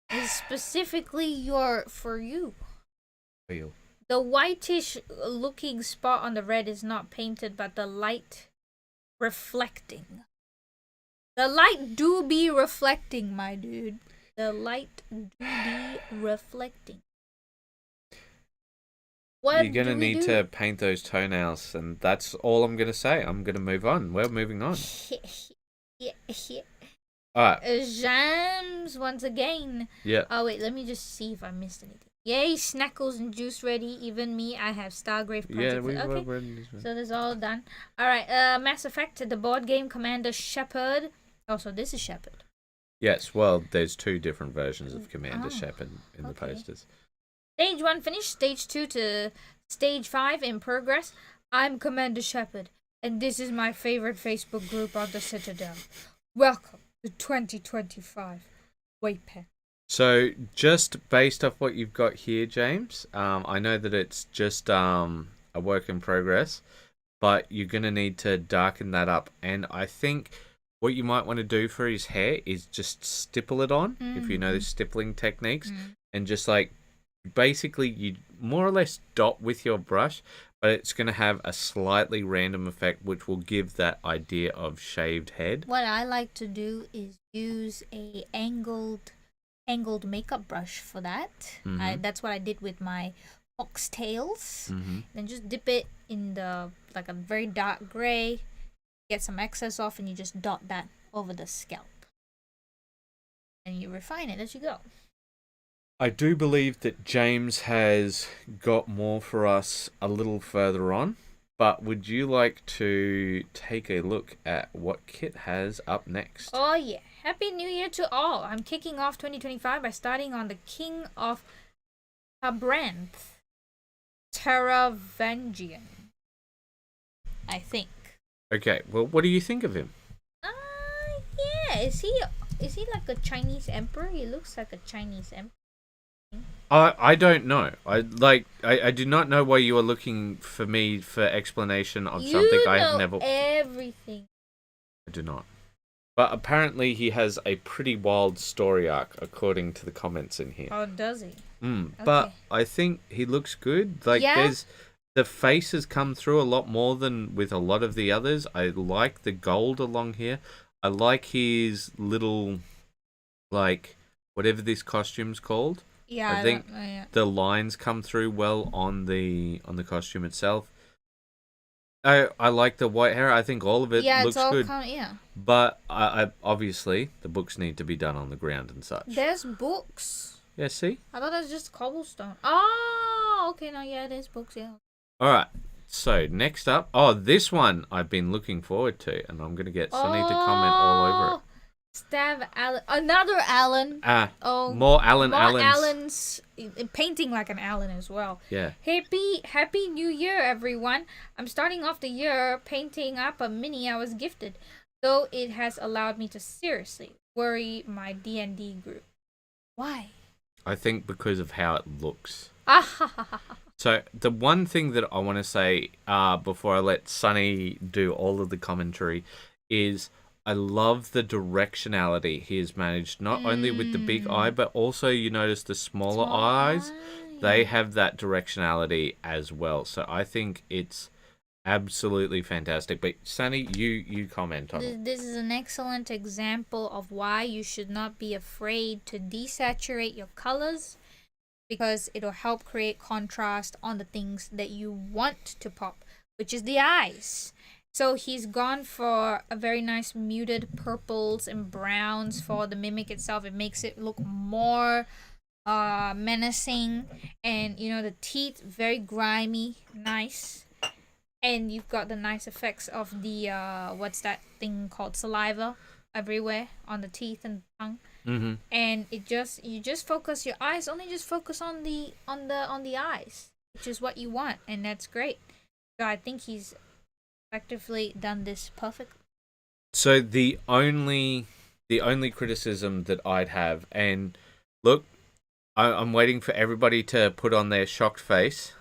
Is specifically for you. The whitish looking spot on the red is not painted, but the light reflecting. The light do be reflecting, my dude. The light do be reflecting. What You're going to need to paint those toenails, and that's all I'm going to say. I'm going to move on. We're moving on. All right. Jams once again. Yeah. Oh, wait. Let me just see if I missed anything. Yay, Snackles and Juice ready. Even me, I have Stargrave Project. Yeah, we've okay. ready. So that's all done. All right. Mass Effect, the board game, Commander Shepard. Oh, so this is Shepard. Yes, well, there's 2 different versions of Commander Shepard in the posters. Stage 1 finished. Stage 2 to Stage 5 in progress. I'm Commander Shepard, and this is my favorite Facebook group on the Citadel. Welcome to 2025 WAYPN. So, just based off what you've got here, James, I know that it's just a work in progress, but you're going to need to darken that up. And I think what you might want to do for his hair is just stipple it on, if you know the stippling techniques, and just like basically you more or less dot with your brush, but it's going to have a slightly random effect, which will give that idea of shaved head. What I like to do is use a angled makeup brush for that. That's what I did with my foxtails. Then just dip it in the like a very dark gray, get some excess off, and you just dot that over the scalp, and you refine it as you go. I do believe that James has got more for us a little further on, but would you like to take a look at what Kit has up next? Oh yeah. Happy New Year to all. I'm kicking off 2025 by starting on the King of Abranth, Teravangian, I think. Okay, well, what do you think of him? Yeah. Is he like a Chinese emperor? He looks like a Chinese emperor. I don't know. I do not know why you are looking for me for explanation of something I have never. Everything. I do not. But apparently he has a pretty wild story arc, according to the comments in here. Oh, does he? But I think he looks good. There's the face has come through a lot more than with a lot of the others. I like the gold along here. I like his little, like, whatever this costume's called. Yeah, I think the lines come through well on the costume itself. I like the white hair. I think all of it looks good. But I obviously the books need to be done on the ground and such. There's books. Yeah, see? I thought that was just cobblestone. Oh, okay, no, yeah, there's books, yeah. All right. So next up, this one I've been looking forward to, and I'm gonna get Sunny to comment all over it. Stab Alan. Another Alan. More Allens. Painting like an Alan as well. Yeah. Happy New Year, everyone. I'm starting off the year painting up a mini I was gifted, though it has allowed me to seriously worry my D&D group. Why? I think because of how it looks. So the one thing that I want to say before I let Sunny do all of the commentary is I love the directionality he has managed, not only with the big eye, but also you notice the smaller eyes. They have that directionality as well. So I think it's absolutely fantastic. But Sunny, you comment on it. This is an excellent example of why you should not be afraid to desaturate your colors, because it'll help create contrast on the things that you want to pop, which is the eyes. So he's gone for a very nice muted purples and browns for the mimic itself. It makes it look more menacing. And, you know, the teeth, very grimy, nice. And you've got the nice effects of the, what's that thing called? Saliva everywhere on the teeth and tongue. Mm-hmm. And you just focus your eyes, only just focus on the eyes, which is what you want. And that's great. So I think he's effectively done this perfectly. So the only criticism that I'd have, and look, I'm waiting for everybody to put on their shocked face,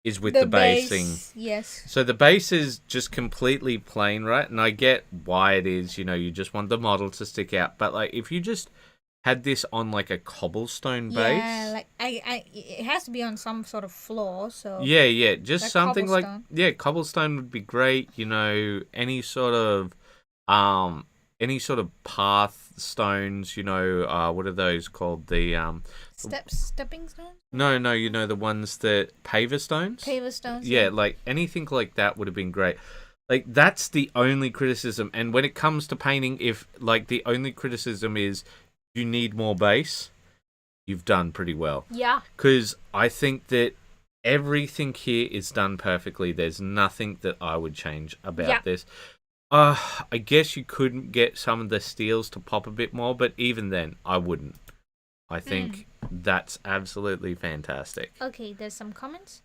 is with the basing. Yes. So the base is just completely plain, right? And I get why it is, you just want the model to stick out. But like if you just had this on like a cobblestone base. Yeah, like it has to be on some sort of floor, so Yeah, just like something cobblestone. Cobblestone would be great, any sort of path stones, what are those called? The stepping stones? No, the ones that paver stones? Paver stones. Yeah, like anything like that would have been great. Like, that's the only criticism. And when it comes to painting, if, like, the only criticism is you need more base, you've done pretty well. Yeah. Because I think that everything here is done perfectly. There's nothing that I would change about this. I guess you could get some of the steels to pop a bit more, but even then, I wouldn't. I think that's absolutely fantastic. Okay, there's some comments.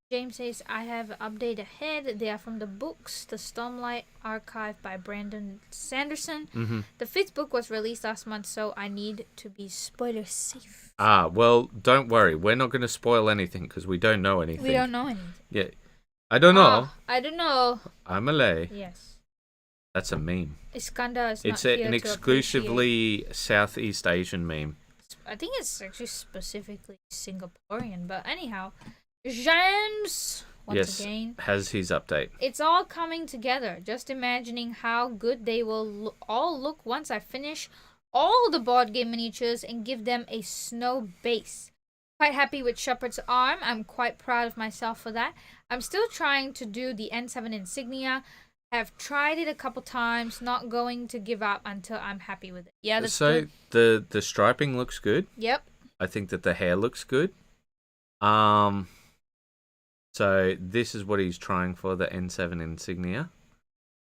James says, I have an update ahead. They are from the books, The Stormlight Archive by Brandon Sanderson. Mm-hmm. The 5th book was released last month, so I need to be spoiler safe. Well, don't worry. We're not going to spoil anything because we don't know anything. We don't know anything. Yeah. I don't know. I don't know. I'm Malay. Yes. That's a meme. Iskandar is it's not here an to exclusively Southeast Asian meme. I think it's actually specifically Singaporean, but anyhow, James once again has his update. It's all coming together. Just imagining how good they will all look once I finish all the board game miniatures and give them a snow base. Quite happy with Shepherd's Arm. I'm quite proud of myself for that. I'm still trying to do the N7 insignia. Have tried it a couple times. Not going to give up until I'm happy with it. Yeah, that's good. The striping looks good. Yep. I think that the hair looks good. So this is what he's trying for, the N7 insignia.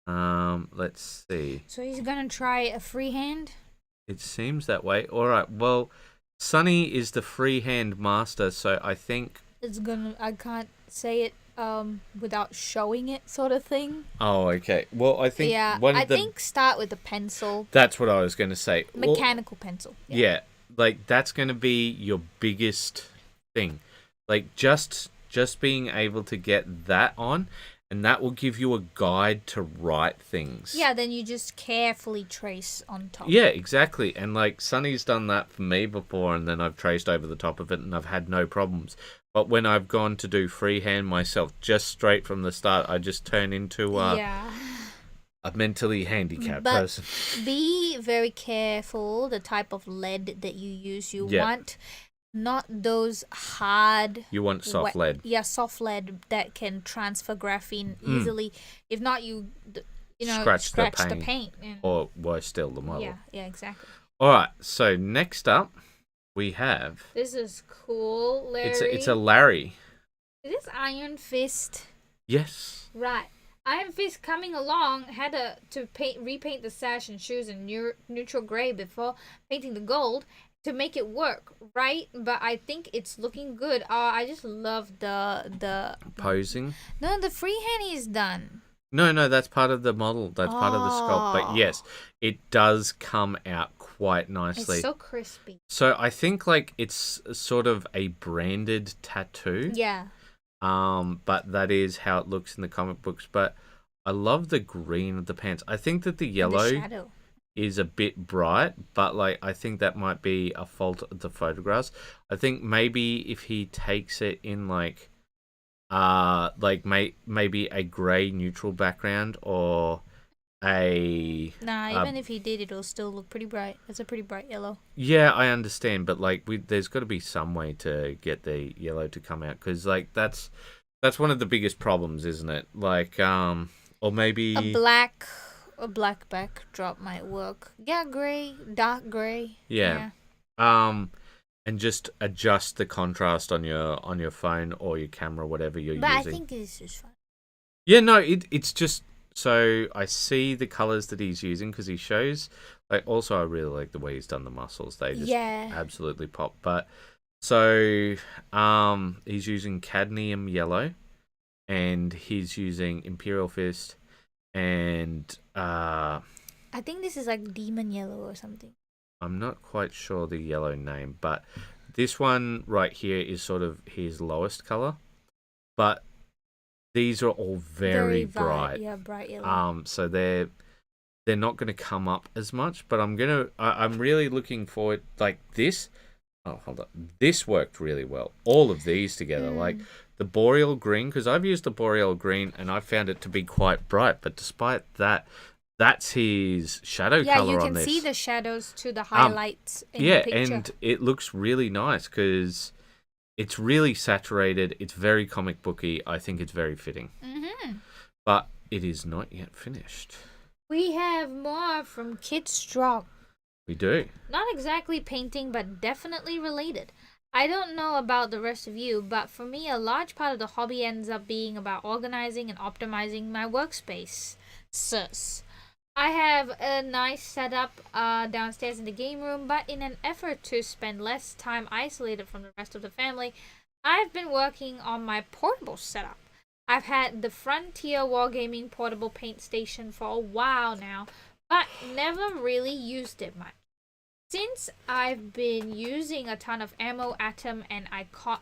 Let's see. So he's gonna try a freehand? It seems that way. Alright, well, Sunny is the freehand master, so I think I can't say it without showing it, sort of thing. Oh, okay. Well, I think think start with a pencil. That's what I was going to say. Mechanical pencil. Yeah, like that's going to be your biggest thing. Like just being able to get that on, and that will give you a guide to write things. Yeah, then you just carefully trace on top. Yeah, exactly. And like Sunny's done that for me before, and then I've traced over the top of it and I've had no problems. But when I've gone to do freehand myself, just straight from the start, I just turn into a mentally handicapped person. Be very careful the type of lead that you use. You want not those hard... You want soft lead. Yeah, soft lead that can transfer graphene easily. If not, you scratch the paint. Or worse still, the model. Yeah, exactly. All right, so next up, we have... This is cool, Larry. It's a Larry. Is this Iron Fist? Yes. Right. Iron Fist coming along had to repaint the sash and shoes in neutral gray before painting the gold to make it work, right? But I think it's looking good. I just love the posing. No, the freehand is done. No, that's part of the model. That's part of the sculpt. But yes, it does come out quite nicely. It's so crispy. So I think like it's sort of a branded tattoo. Yeah. But that is how it looks in the comic books. But I love the green of the pants. I think that the yellow is a bit bright, but like I think that might be a fault of the photographs. I think maybe if he takes it in like maybe a grey neutral background or a... even if he did, it'll still look pretty bright. It's a pretty bright yellow. Yeah, I understand, but like there's got to be some way to get the yellow to come out, because like that's one of the biggest problems, isn't it? Like or maybe a black backdrop might work. Yeah, grey, dark grey. Yeah. And just adjust the contrast on your phone or your camera, whatever you're using. But I think this is fine. Yeah, no, it's just... So I see the colours that he's using because he shows... Like, also, I really like the way he's done the muscles. They just absolutely pop. But so he's using cadmium yellow, and he's using Imperial Fist, and... I think this is like Demon Yellow or something. I'm not quite sure the yellow name, but this one right here is sort of his lowest colour. But these are all very bright. Yeah, bright yellow. So they're not going to come up as much, but I'm really looking forward, like this. Oh, hold on. This worked really well. All of these together, like the boreal green, because I've used the boreal green and I found it to be quite bright, but despite that, that's his shadow color on this. Yeah, you can see the shadows to the highlights in the picture. Yeah, and it looks really nice because it's really saturated. It's very comic booky. I think it's very fitting. but it is not yet finished. We have more from Kid Strong. We do. Not exactly painting, but definitely related. I don't know about the rest of you, but for me, a large part of the hobby ends up being about organizing and optimizing my workspace. Sus. I have a nice setup downstairs in the game room, but in an effort to spend less time isolated from the rest of the family, I've been working on my portable setup. I've had the Frontier Wargaming portable paint station for a while now, but never really used it much. Since I've been using a ton of Ammo Atom and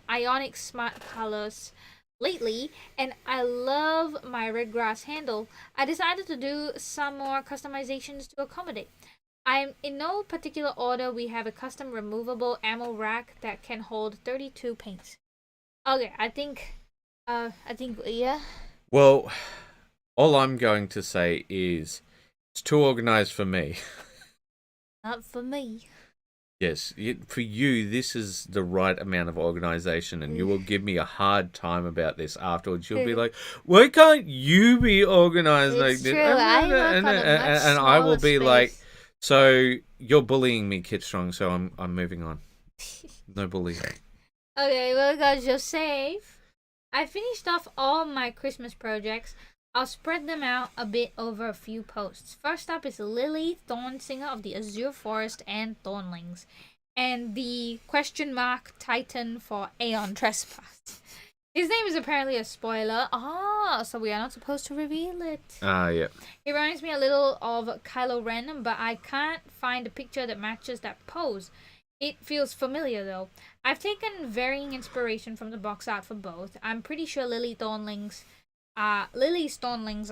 Ionic Smart Colors lately, and I love my red grass handle, I decided to do some more customizations to accommodate. I'm in no particular order. We have a custom removable ammo rack that can hold 32 paints. Okay, I think, yeah. Well, all I'm going to say is it's too organized for me. Not for me. Yes, for you, this is the right amount of organization, and you will give me a hard time about this afterwards. You'll be like, why can't you be organized like this? True. I work on a much and I will be space. like, so you're bullying me, Kit Strong, so I'm moving on. No bullying. Okay, well, guys, you're safe. I finished off all my Christmas projects. I'll spread them out a bit over a few posts. First up is Lily, Thornsinger of the Azure Forest and Thornlings, and the question mark Titan for Aeon Trespass. His name is apparently a spoiler. So we are not supposed to reveal it. Yeah. He reminds me a little of Kylo Ren, but I can't find a picture that matches that pose. It feels familiar though. I've taken varying inspiration from the box art for both. I'm pretty sure Lily's Thornlings are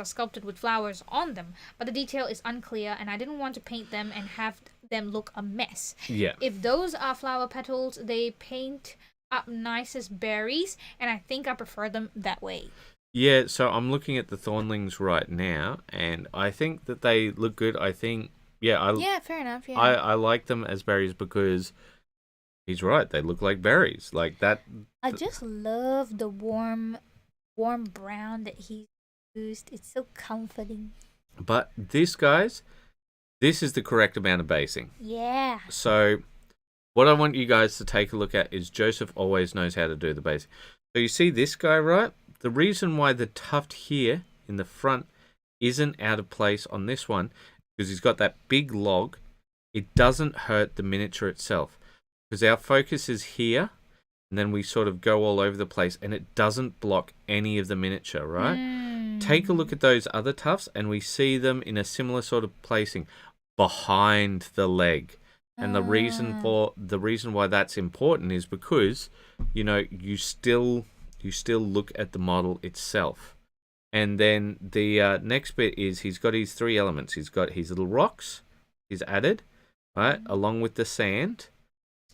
sculpted with flowers on them, but the detail is unclear and I didn't want to paint them and have them look a mess. Yeah. If those are flower petals, they paint up nice as berries, and I think I prefer them that way. Yeah, so I'm looking at the Thornlings right now, and I think that they look good. I think, yeah, fair enough. Yeah, I like them as berries because he's right. They look like berries, like that. I just love the warm brown that he used. It's so comforting. But this, guys, this is the correct amount of basing. Yeah. So what I want you guys to take a look at is Joseph always knows how to do the basing. So you see this guy, right? The reason why the tuft here in the front isn't out of place on this one, because he's got that big log, it doesn't hurt the miniature itself. Because our focus is here, and then we sort of go all over the place, and it doesn't block any of the miniature, right? Take a look at those other tufts, and we see them in a similar sort of placing behind the leg. And the reason why that's important is because, you still look at the model itself. And then the next bit is he's got his three elements. He's got his little rocks he's added, right, along with the sand.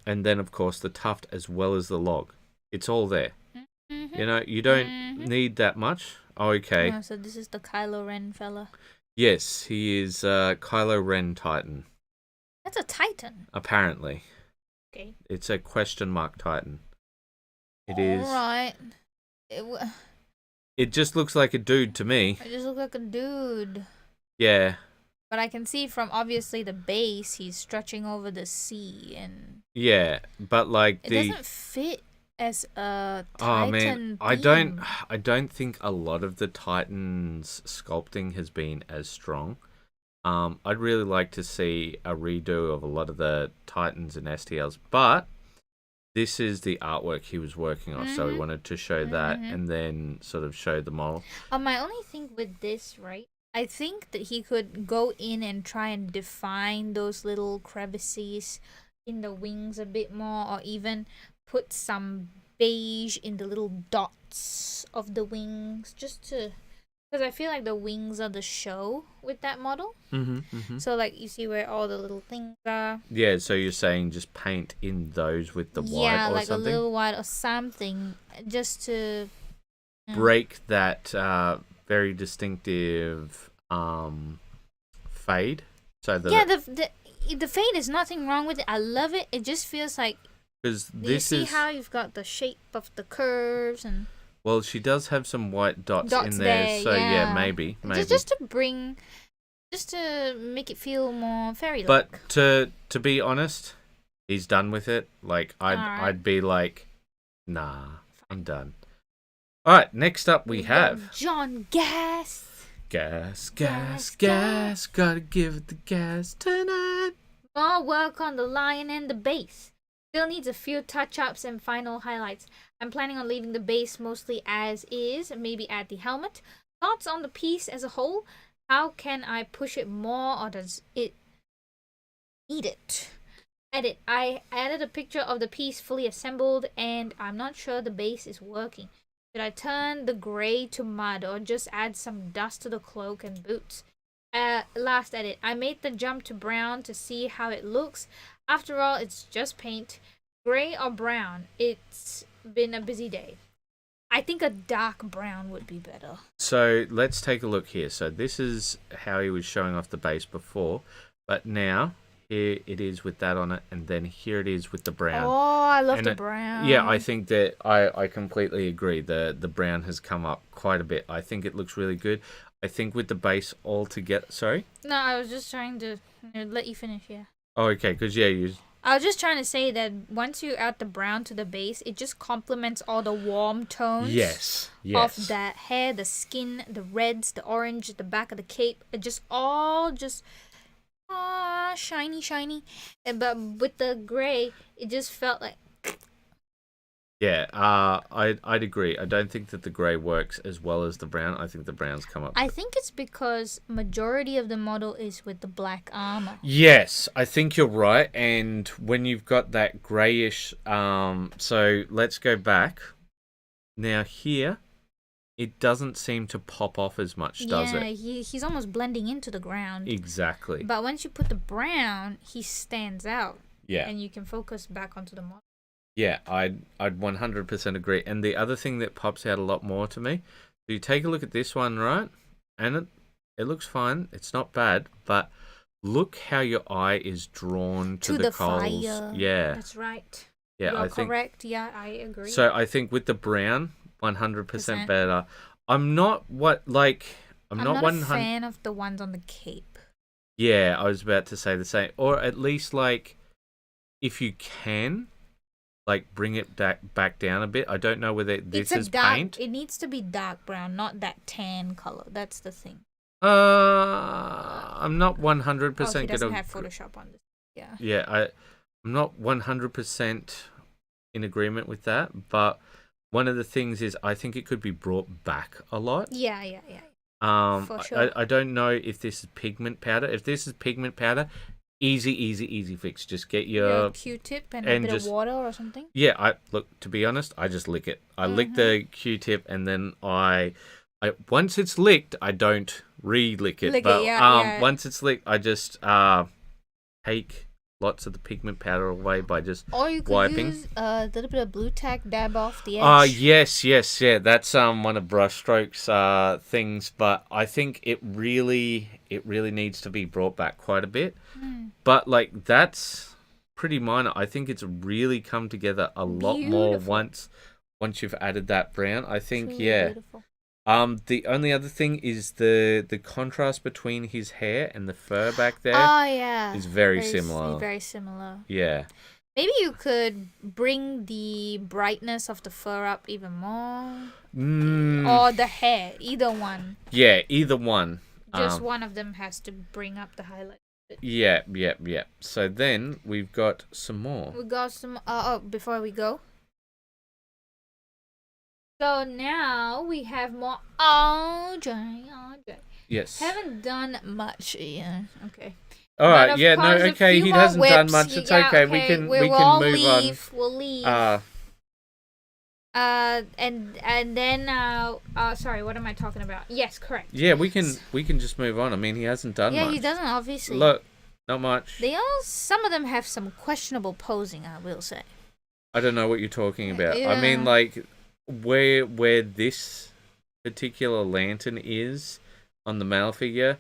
And then, of course, the tuft as well as the log. It's all there. Mm-hmm. You don't need that much. Oh, okay. Oh, so this is the Kylo Ren fella. Yes, he is Kylo Ren Titan. That's a Titan. Apparently. Okay. It's a question mark Titan. It is. All right. It just looks like a dude to me. It just looks like a dude. Yeah. But I can see from obviously the base, he's stretching over the sea, and yeah, but like it doesn't fit as a Titan. Oh man, I don't think a lot of the Titans sculpting has been as strong. I'd really like to see a redo of a lot of the Titans and STLs, but this is the artwork he was working on, so we wanted to show that and then sort of show the model. My only thing with this, right? I think that he could go in and try and define those little crevices in the wings a bit more, or even put some beige in the little dots of the wings, just to, because I feel like the wings are the show with that model. So like you see where all the little things are. Yeah, so you're saying just paint in those with the white, yeah, or like something? a little white or something, just to break that very distinctive fade. So the fade is nothing wrong with it. I love it. It just feels like, because you see how you've got the shape of the curves and. Well, she does have some white dots in there, so yeah, maybe. Just to make it feel more fairy-like. But to be honest, he's done with it. Like I'd be like, nah, I'm done. All right, next up we have John Gas. Gas. Gotta give it the gas tonight. More work on the lion and the bass. Still needs a few touch-ups and final highlights. I'm planning on leaving the bass mostly as is, maybe add the helmet. Thoughts on the piece as a whole? How can I push it more, or does it need it? Edit. I added a picture of the piece fully assembled, and I'm not sure the bass is working. Should I turn the grey to mud, or just add some dust to the cloak and boots? Last edit. I made the jump to brown to see how it looks. After all, it's just paint. Grey or brown? It's been a busy day. I think a dark brown would be better. So let's take a look here. So this is how he was showing off the base before, but now here it is with that on it, and then here it is with the brown. Oh, I love the brown. Yeah, I think that I completely agree. The brown has come up quite a bit. I think it looks really good. I think with the base all together. Sorry? No, I was just trying to let you finish, yeah. Oh, okay, because yeah, I was just trying to say that once you add the brown to the base, it just complements all the warm tones. Yes. Of the hair, the skin, the reds, the orange, the back of the cape. It just all shiny. But with the gray, it just felt like. Yeah, I'd agree. I don't think that the grey works as well as the brown. I think the brown's come up. I think it's because majority of the model is with the black armor. Yes, I think you're right. And when you've got that greyish, so let's go back. Now here, it doesn't seem to pop off as much, does it? Yeah, he's almost blending into the ground. Exactly. But once you put the brown, he stands out. Yeah. And you can focus back onto the model. Yeah, I'd 100% agree. And the other thing that pops out a lot more to me, so you take a look at this one, right? And it looks fine. It's not bad, but look how your eye is drawn to the coals. Fire. Yeah. That's right. Yeah, You're correct. Yeah, I agree. So I think with the brown, 100% better. I'm not a fan of the ones on the cape. Yeah, I was about to say the same. Or at least like if you can, like bring it back down a bit. I don't know whether this is paint. It needs to be dark brown, not that tan color. That's the thing. I'm not 100% he doesn't have Photoshop on this. Yeah. Yeah, I'm not 100% in agreement with that, but one of the things is I think it could be brought back a lot. Yeah. For sure. I don't know if this is pigment powder. If this is pigment powder, easy fix. Just get your Q-tip and a bit of water or something. Yeah, to be honest, I just lick it. I lick the Q-tip and then I once it's licked, I don't re-lick it. Once it's licked, I just take lots of the pigment powder away by just or you could wiping. Use a little bit of blue tack, dab off the edge. Yes, yeah. That's one of Brushstrokes things, but I think it really needs to be brought back quite a bit. But like that's pretty minor. I think it's really come together a lot more once you've added that brown. I think beautiful. The only other thing is the contrast between his hair and the fur back there. Oh yeah, is very similar. Very similar. Yeah. Maybe you could bring the brightness of the fur up even more, or the hair. Either one. Yeah, either one. Just one of them has to bring up the highlight. Yeah. So then we've got some more. We got some. Before we go. So now we have more Andre. Yes. Haven't done much, yeah. Okay. All right. Yeah. No. Okay. He hasn't done much. It's okay. We can move on. We'll leave. And then sorry, what am I talking about? Yes, correct. Yeah, we can just move on. I mean, he hasn't done much. Yeah, he doesn't obviously. Look, not much. Some of them have some questionable posing, I will say. I don't know what you're talking about. Yeah. I mean, like where this particular lantern is on the male figure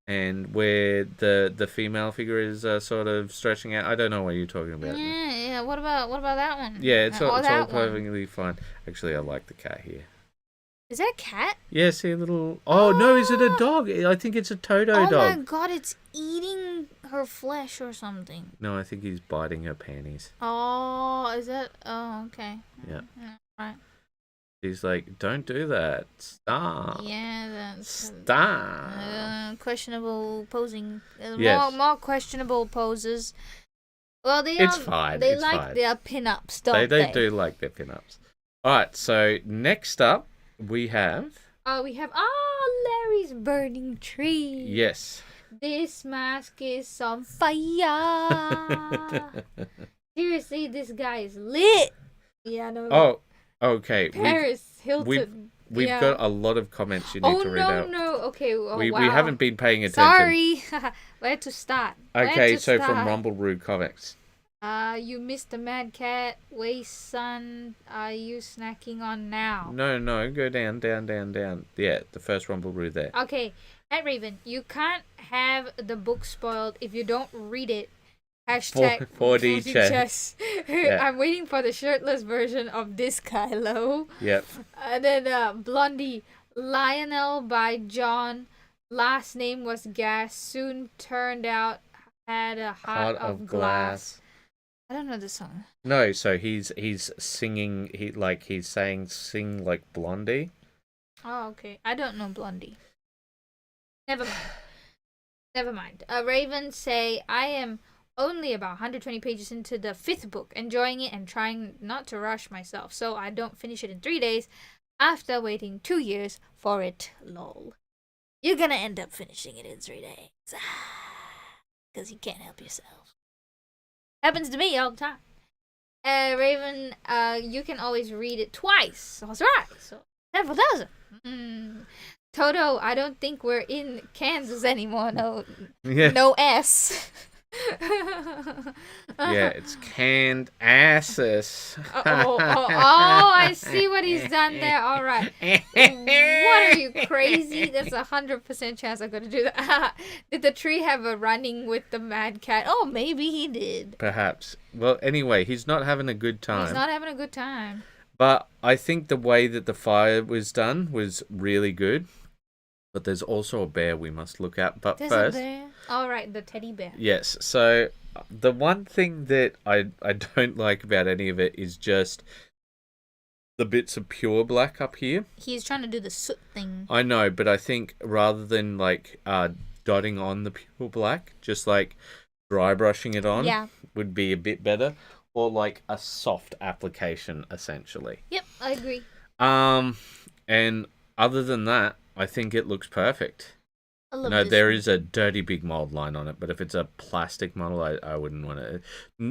and where the female figure is sort of stretching out. I don't know what you're talking about. Yeah. What about that one? Yeah, it's all perfectly fine. Actually, I like the cat here. Is that a cat? Yeah, see a little... Oh, no, is it a dog? I think it's a Toto dog. Oh my god, it's eating her flesh or something. No, I think he's biting her panties. Oh, is that... Oh, okay. Yeah. Right. He's like, don't do that. Stop. Yeah, that's... Stop. Questionable posing. Yes. More questionable poses. Well, it's fine. They it's like fine. their pin-ups, don't they? They do like their pin-ups. All right, so next up, we have... Larry's burning tree. Yes. This mask is on fire. Seriously, this guy is lit. Yeah, no. Oh, okay. Paris Hilton. We've got a lot of comments you need to read out. Oh, no. Okay, wow. We haven't been paying attention. Sorry. Where to start? Okay, so from Rumble Rude Comics. You missed the Mad Cat. Son, are you snacking on now? No, go down. Yeah, the first Rumble Rude there. Okay, at Raven, you can't have the book spoiled if you don't read it. Hashtag 4D chess. Yeah. I'm waiting for the shirtless version of this Kylo. Yep. And then Blondie, Lionel by John. Last name was Gas. Soon turned out had a heart of glass. I don't know the song. No, so he's singing. He's saying sing like Blondie. Oh, okay. I don't know Blondie. Never mind. Raven say I am only about 120 pages into the 5th book, enjoying it and trying not to rush myself, so I don't finish it in 3 days. After waiting 2 years for it, lol. You're gonna end up finishing it in 3 days, because you can't help yourself. Happens to me all the time. Raven, you can always read it twice. So that's right. So 10,000. Toto, I don't think we're in Kansas anymore. No, no S. Yeah, it's canned asses. I see what he's done there. All right. What are you, crazy? That's 100% chance I'm gonna do that. Did the tree have a running with the Mad Cat? Oh, maybe he did. Perhaps. Well, anyway, he's not having a good time. He's not having a good time. But I think the way that the fire was done was really good. But there's also a bear we must look at. But there's first... a bear? All right, the teddy bear. Yes, so the one thing that I don't like about any of it is just the bits of pure black up here. He's trying to do the soot thing. I know, but I think rather than dotting on the pure black, just dry brushing it on would be a bit better. Or a soft application, essentially. Yep, I agree. And other than that, I think it looks perfect. No, there is a dirty big mold line on it, but if it's a plastic model, I wouldn't want to.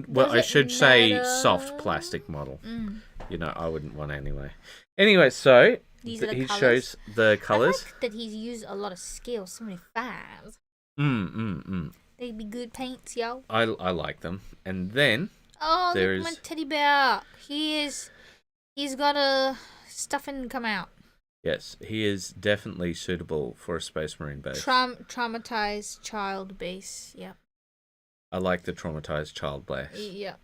Well, I should say soft plastic model. I wouldn't want it anyway. Anyway, so he shows the colors. I like that he's used a lot of scales, so many fives. They'd be good paints, yo. I like them. And then there's my teddy bear. He's got a stuffing come out. Yes, he is definitely suitable for a Space Marine base. Traumatized child base, yep. I like the traumatized child base. Yep.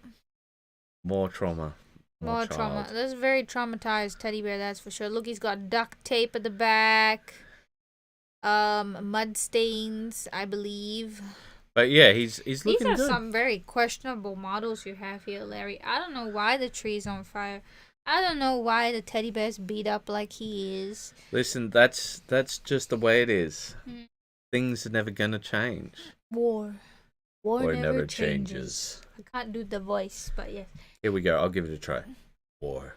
More trauma. More trauma. That's a very traumatized teddy bear, that's for sure. Look, he's got duct tape at the back. Mud stains, I believe. But yeah, he's looking good. These are some very questionable models you have here, Larry. I don't know why the tree's on fire. I don't know why the teddy bear's beat up like he is. Listen, that's just the way it is. Things are never gonna change. War never changes. I can't do the voice, but yes. Here we go. I'll give it a try. War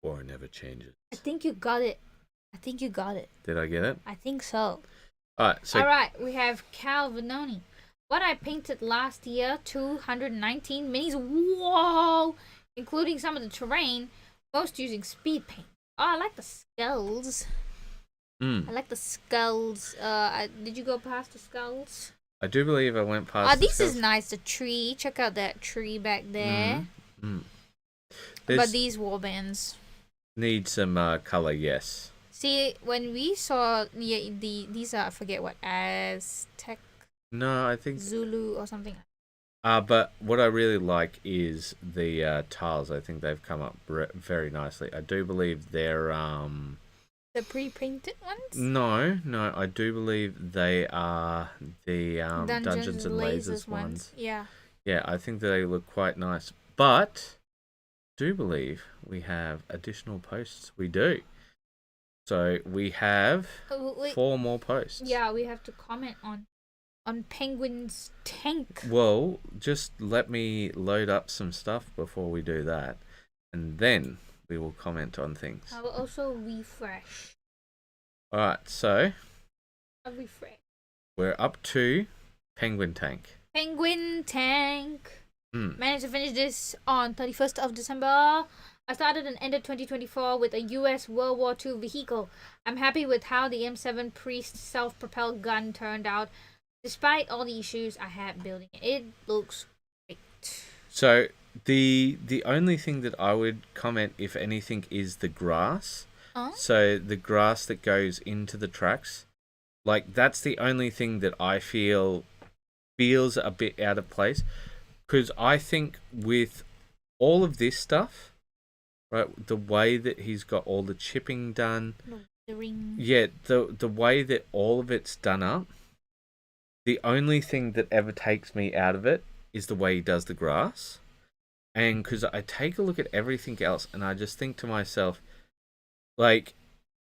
never changes. I think you got it. Did I get it? I think so. All right, we have Cal Vanoni. What I painted last year, 219 minis. Whoa! Including some of the terrain, most using speed paint. Oh, I like the skulls. I like the skulls. Did you go past the skulls? I do believe I went past the this skulls. Is nice, the tree. Check out that tree back there. But these warbands need some color, yes. See, when we saw these are, I forget what, Aztec? No, I think... Zulu or something. But what I really like is the tiles. I think they've come up very nicely. I do believe they're The pre-painted ones? No, I do believe they are the Dungeons and Lasers ones. Yeah. Yeah, I think they look quite nice. But do believe we have additional posts. We do. So we have 4 more posts. Yeah, we have to comment on Penguin's tank. Well, just let me load up some stuff before we do that, and then we will comment on things. I will also refresh. All right, so I'll refresh. We're up to Penguin Tank. Penguin tank. Managed to finish this on 31st of December. I started and ended 2024 with a US World War II vehicle. I'm happy with how the M7 Priest self-propelled gun turned out, despite all the issues I had building it. It looks great. So the only thing that I would comment, if anything, is the grass. So the grass that goes into the tracks, like that's the only thing that I feels a bit out of place, because I think with all of this stuff, right, the way that he's got all the chipping done, the ring. Yeah, the way that all of it's done up, the only thing that ever takes me out of it is the way he does the grass. And because I take a look at everything else and I just think to myself, like,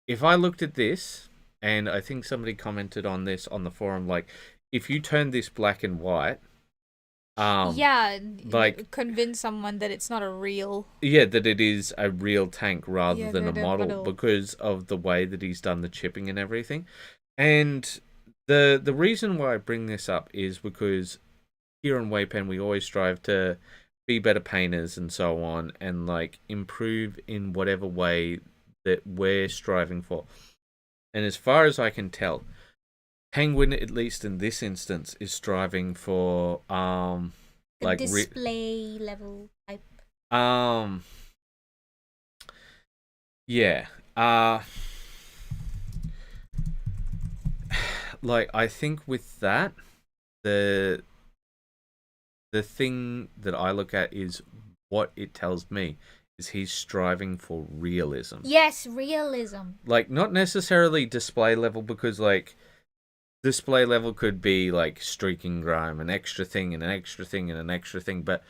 if I looked at this, and I think somebody commented on this on the forum, like, if you turn this black and white, like, convince someone that it's not a real. Yeah, that it is a real tank rather than a model, because of the way that he's done the chipping and everything. And the reason why I bring this up is because here on WAYPN we always strive to be better painters and so on, and like improve in whatever way that we're striving for. And as far as I can tell, Penguin, at least in this instance, is striving for like display level type. Yeah. Like, I think with that, the thing that I look at is what it tells me is he's striving for realism. Yes, realism. Like, not necessarily display level, because like display level could be like streaking grime, an extra thing and an extra thing and an extra thing, but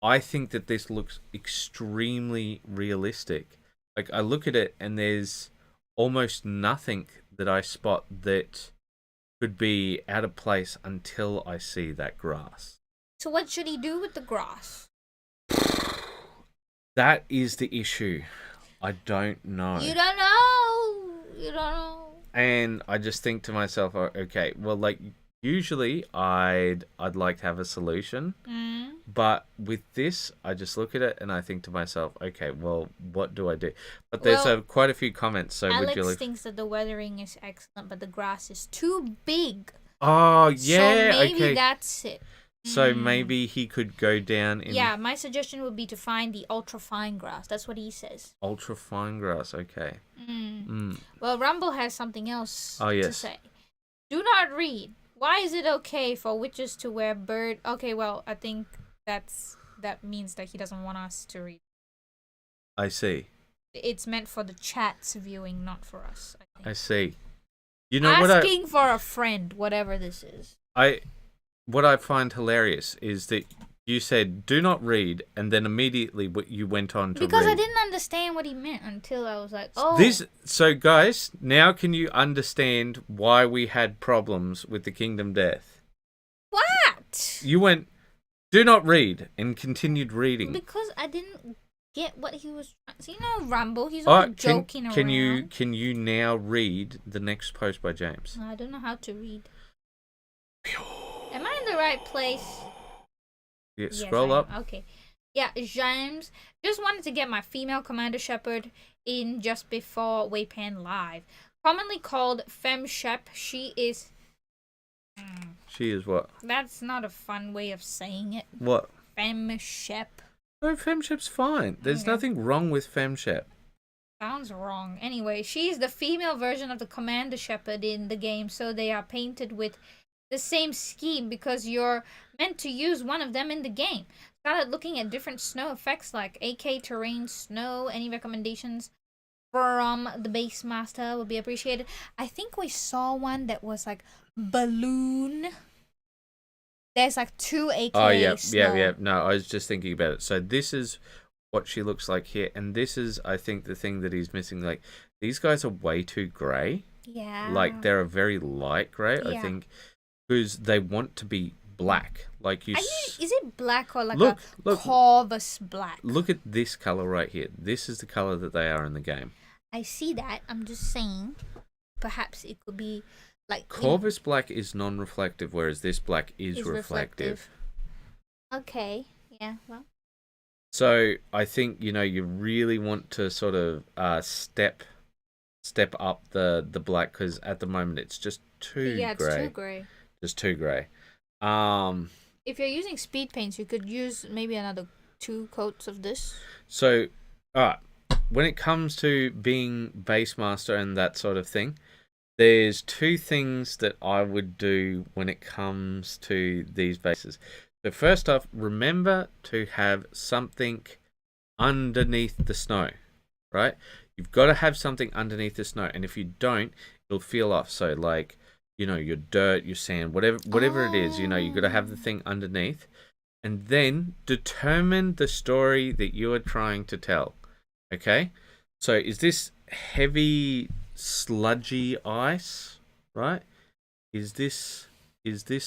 I think that this looks extremely realistic. Like, I look at it and there's almost nothing that I spot that could be out of place until I see that grass. So what should he do with the grass? That is the issue. I don't know. You don't know. And I just think to myself, okay, well, like, usually I'd like to have a solution. But with this, I just look at it and I think to myself, okay, well, what do I do? But there's quite a few comments. So Alex thinks that the weathering is excellent, but the grass is too big. Oh, yeah. So maybe that's it. So maybe he could go down in... Yeah, my suggestion would be to find the ultra-fine grass. That's what he says. Ultra-fine grass, okay. Well, Rumble has something else to say. Do not read. Why is it okay for witches to wear bird... Okay, well, I think that means that he doesn't want us to read. I see. It's meant for the chat's viewing, not for us, I think. I see. You know Asking for a friend, whatever this is. What I find hilarious is that you said, do not read, and then immediately you went on to read. Because I didn't understand what he meant until I was like, oh. So, guys, now can you understand why we had problems with the Kingdom Death? What? You went, do not read, and continued reading. Because I didn't get what he was trying to... So, you know, Rumble, he's always joking around. Can you now read the next post by James? I don't know how to read. Am I in the right place? Yeah, scroll up. Okay. Yeah, James. Just wanted to get my female Commander Shepherd in just before WAYPN Live. Commonly called Femme Shep, she is... She is what? That's not a fun way of saying it. What? Femme Shep. No, Femme Shep's fine. There's nothing wrong with Femme Shep. Sounds wrong. Anyway, she's the female version of the Commander Shepherd in the game, so they are painted with the same scheme because you're meant to use one of them in the game. Started looking at different snow effects like AK terrain, snow. Any recommendations? from the base master would be appreciated. I think we saw one that was like balloon. There's like 2 AK. Oh, yeah. No, I was just thinking about it. So this is what she looks like here. And this is, I think, the thing that he's missing. Like, these guys are way too grey. Yeah. Like, they're a very light grey, Yeah. I think, because they want to be black. Like you. Is it black or like look, corvus black? Look at this color right here. This is the color that they are in the game. I see that. I'm just saying, perhaps it could be like corvus black is non-reflective, whereas this black is reflective. Okay. Yeah. Well. So I think you really want to sort of step up the black, because at the moment it's just too grey. It's too grey. Just too grey. If you're using speed paints, you could use maybe another 2 coats of this. So, when it comes to being base master and that sort of thing, there's 2 things that I would do when it comes to these bases. So first off, remember to have something underneath the snow, right? You've got to have something underneath the snow, and if you don't, it'll feel off. So like, your dirt, your sand, whatever it is, you've got to have the thing underneath, and then determine the story that you are trying to tell. Okay? So is this heavy, sludgy ice, right? Is this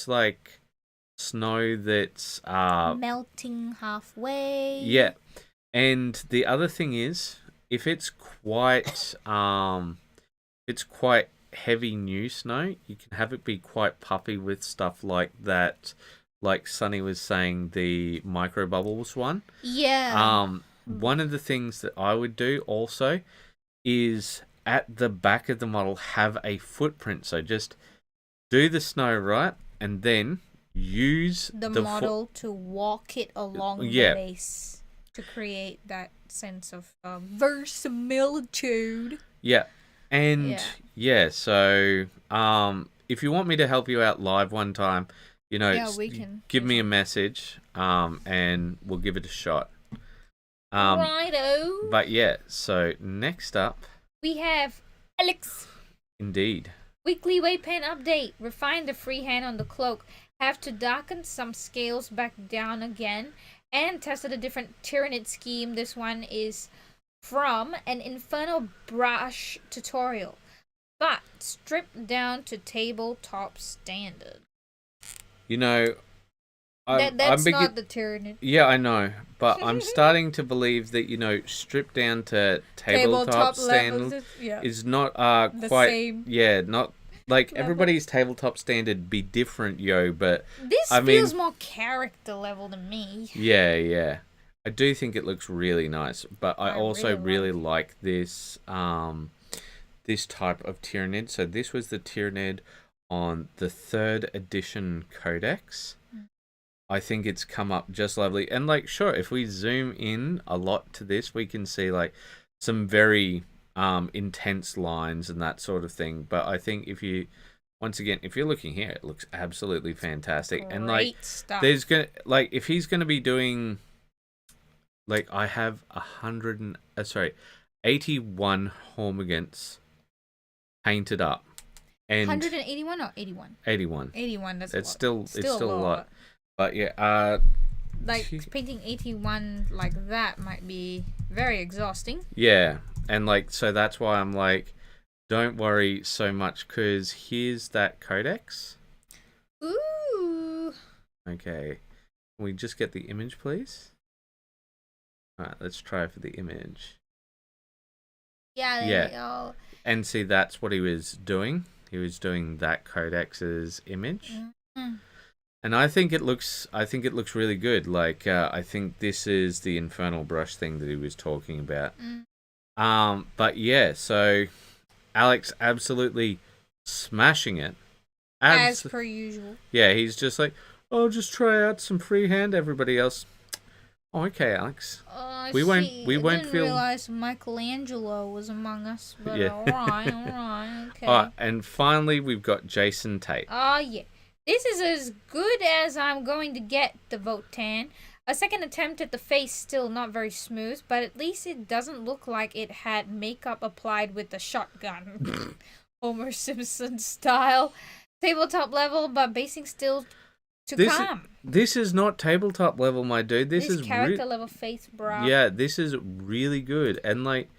like snow that's melting halfway? Yeah. And the other thing is, if it's quite heavy new snow, you can have it be quite puffy with stuff like that, like Sunny was saying, the micro bubbles one. Yeah. One of the things that I would do also is at the back of the model have a footprint. So just do the snow right, and then use the model to walk it along the base to create that sense of verisimilitude. Yeah. And so if you want me to help you out live one time, we can give me a message, and we'll give it a shot. Righto. But yeah, so next up we have Alex. Indeed. Weekly WAYPN update. Refine the freehand on the cloak. Have to darken some scales back down again, and tested a different Tyranid scheme. This one is from an Infernal Brush tutorial, but stripped down to tabletop standard. That's not the Tyranid. Yeah, I know, but I'm starting to believe that stripped down to tabletop standard is not quite same. Yeah, not like level. Everybody's tabletop standard be different, but this feels more character level to me. Yeah. I do think it looks really nice, but I also really like this this type of Tyranid. So this was the Tyranid on the 3rd edition Codex. I think it's come up just lovely. And sure, if we zoom in a lot to this, we can see some very intense lines and that sort of thing. But I think if you're looking here, it looks absolutely fantastic. Great and stuff. There's if he's gonna be doing, I have 81 Hormigants painted up, and 181 or 81. 81. 81. That's it's still a lot. But yeah, painting 81 like that might be very exhausting. Yeah, and so that's why I'm don't worry so much, because here's that Codex. Ooh. Okay, can we just get the image, please? Alright, let's try for the image. Yeah, there we go. And see, that's what he was doing. He was doing that Codex's image. Mm-hmm. And I think it looks really good. I think this is the Infernal Brush thing that he was talking about. But yeah, so Alex absolutely smashing it. As per usual. Yeah, he's just I'll just try out some freehand. Everybody else, okay, Alex. We won't didn't realize Michelangelo was among us, but all right, okay. All right, and finally we've got Jason Tate. Oh yeah, this is as good as I'm going to get the Votan. A second attempt at the face, still not very smooth, but at least it doesn't look like it had makeup applied with a shotgun. Homer Simpson style. Tabletop level, but basing still to come. This is not tabletop level, my dude. This is character level face, bro. Yeah, this is really good. And like,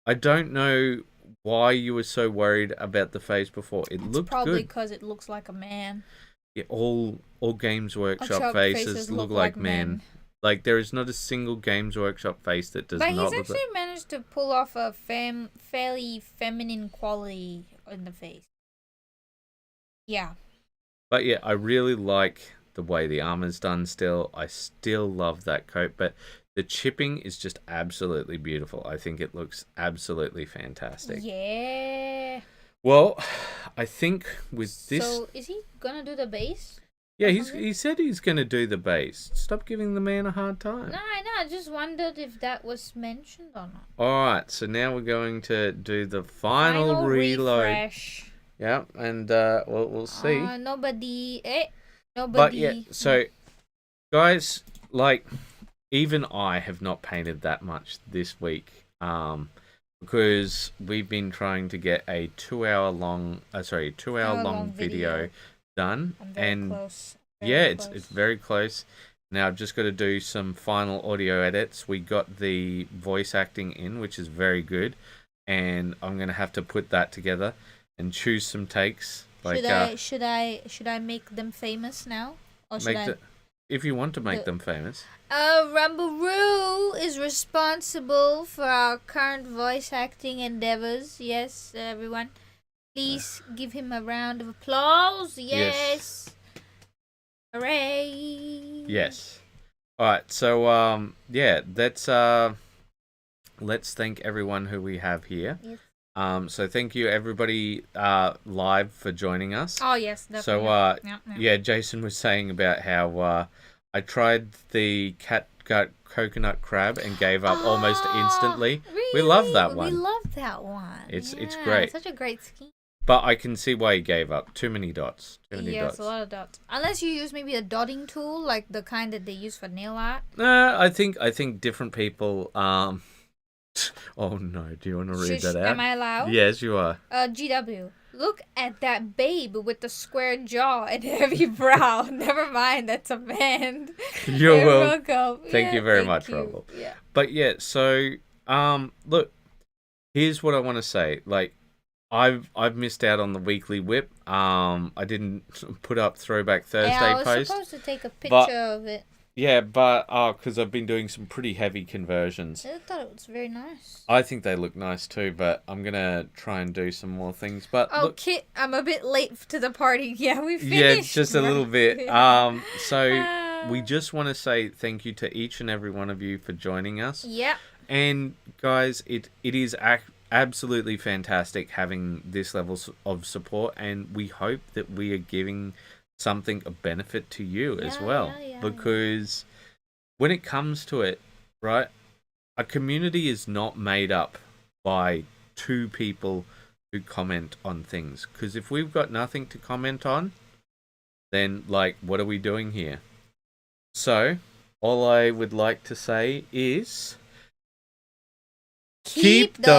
I don't know why you were so worried about the face before. It looked probably good. because it looks like a man. Yeah, all Games Workshop faces look like men. Like, there is not a single Games Workshop face that does not look like... But he's actually managed to pull off a fairly feminine quality in the face. Yeah. But yeah, I really like the way the armor's done still. I still love that coat, but the chipping is just absolutely beautiful. I think it looks absolutely fantastic. Yeah. Well, I think with this... So, is he gonna do the base? Yeah, he said he's gonna do the base. Stop giving the man a hard time. No, I know. I just wondered if that was mentioned or not. Alright, so now we're going to do the final reload. Refresh. Yeah, and we'll see. Nobody. Nobody. But yeah, so guys, like, even I have not painted that much this week, because we've been trying to get a 2 hour long video done, and close. It's very close. Now I've just got to do some final audio edits. We got the voice acting in, which is very good, and I'm going to have to put that together and choose some takes. Like, should I make them famous now, or should if you want to make them famous? Rumbaroo is responsible for our current voice acting endeavors. Yes, everyone, please give him a round of applause. Yes. Hooray! Yes. All right. So let's thank everyone who we have here. Yes. So thank you everybody live for joining us. Oh yes, definitely. So Jason was saying about how I tried the catgut coconut crab and gave up almost instantly. Really? We love that one. We love that one. It's great. It's such a great scheme. But I can see why he gave up. Too many dots. Yes, a lot of dots. Unless you use maybe a dotting tool, like the kind that they use for nail art. I think different people. Oh no! Do you want to read that out? Am I allowed? Yes, you are. GW. Look at that babe with the square jaw and heavy brow. Never mind, that's a man. You're welcome. Thank you very much, Rumble. Yeah. But yeah, so look, here's what I want to say. Like, I've missed out on the weekly whip. I didn't put up Throwback Thursday post. I was supposed to take a picture of it. Yeah, but because I've been doing some pretty heavy conversions. I thought it was very nice. I think they look nice too, but I'm gonna try and do some more things. But look, Kit, I'm a bit late to the party. Yeah, we finished. Yeah, just a little bit. So we just want to say thank you to each and every one of you for joining us. Yeah. And guys, it is absolutely fantastic having this level of support, and we hope that we are giving something of benefit to you as well, because when it comes to it, right, a community is not made up by two people who comment on things, because if we've got nothing to comment on, then like, what are we doing here? So all I would like to say is keep the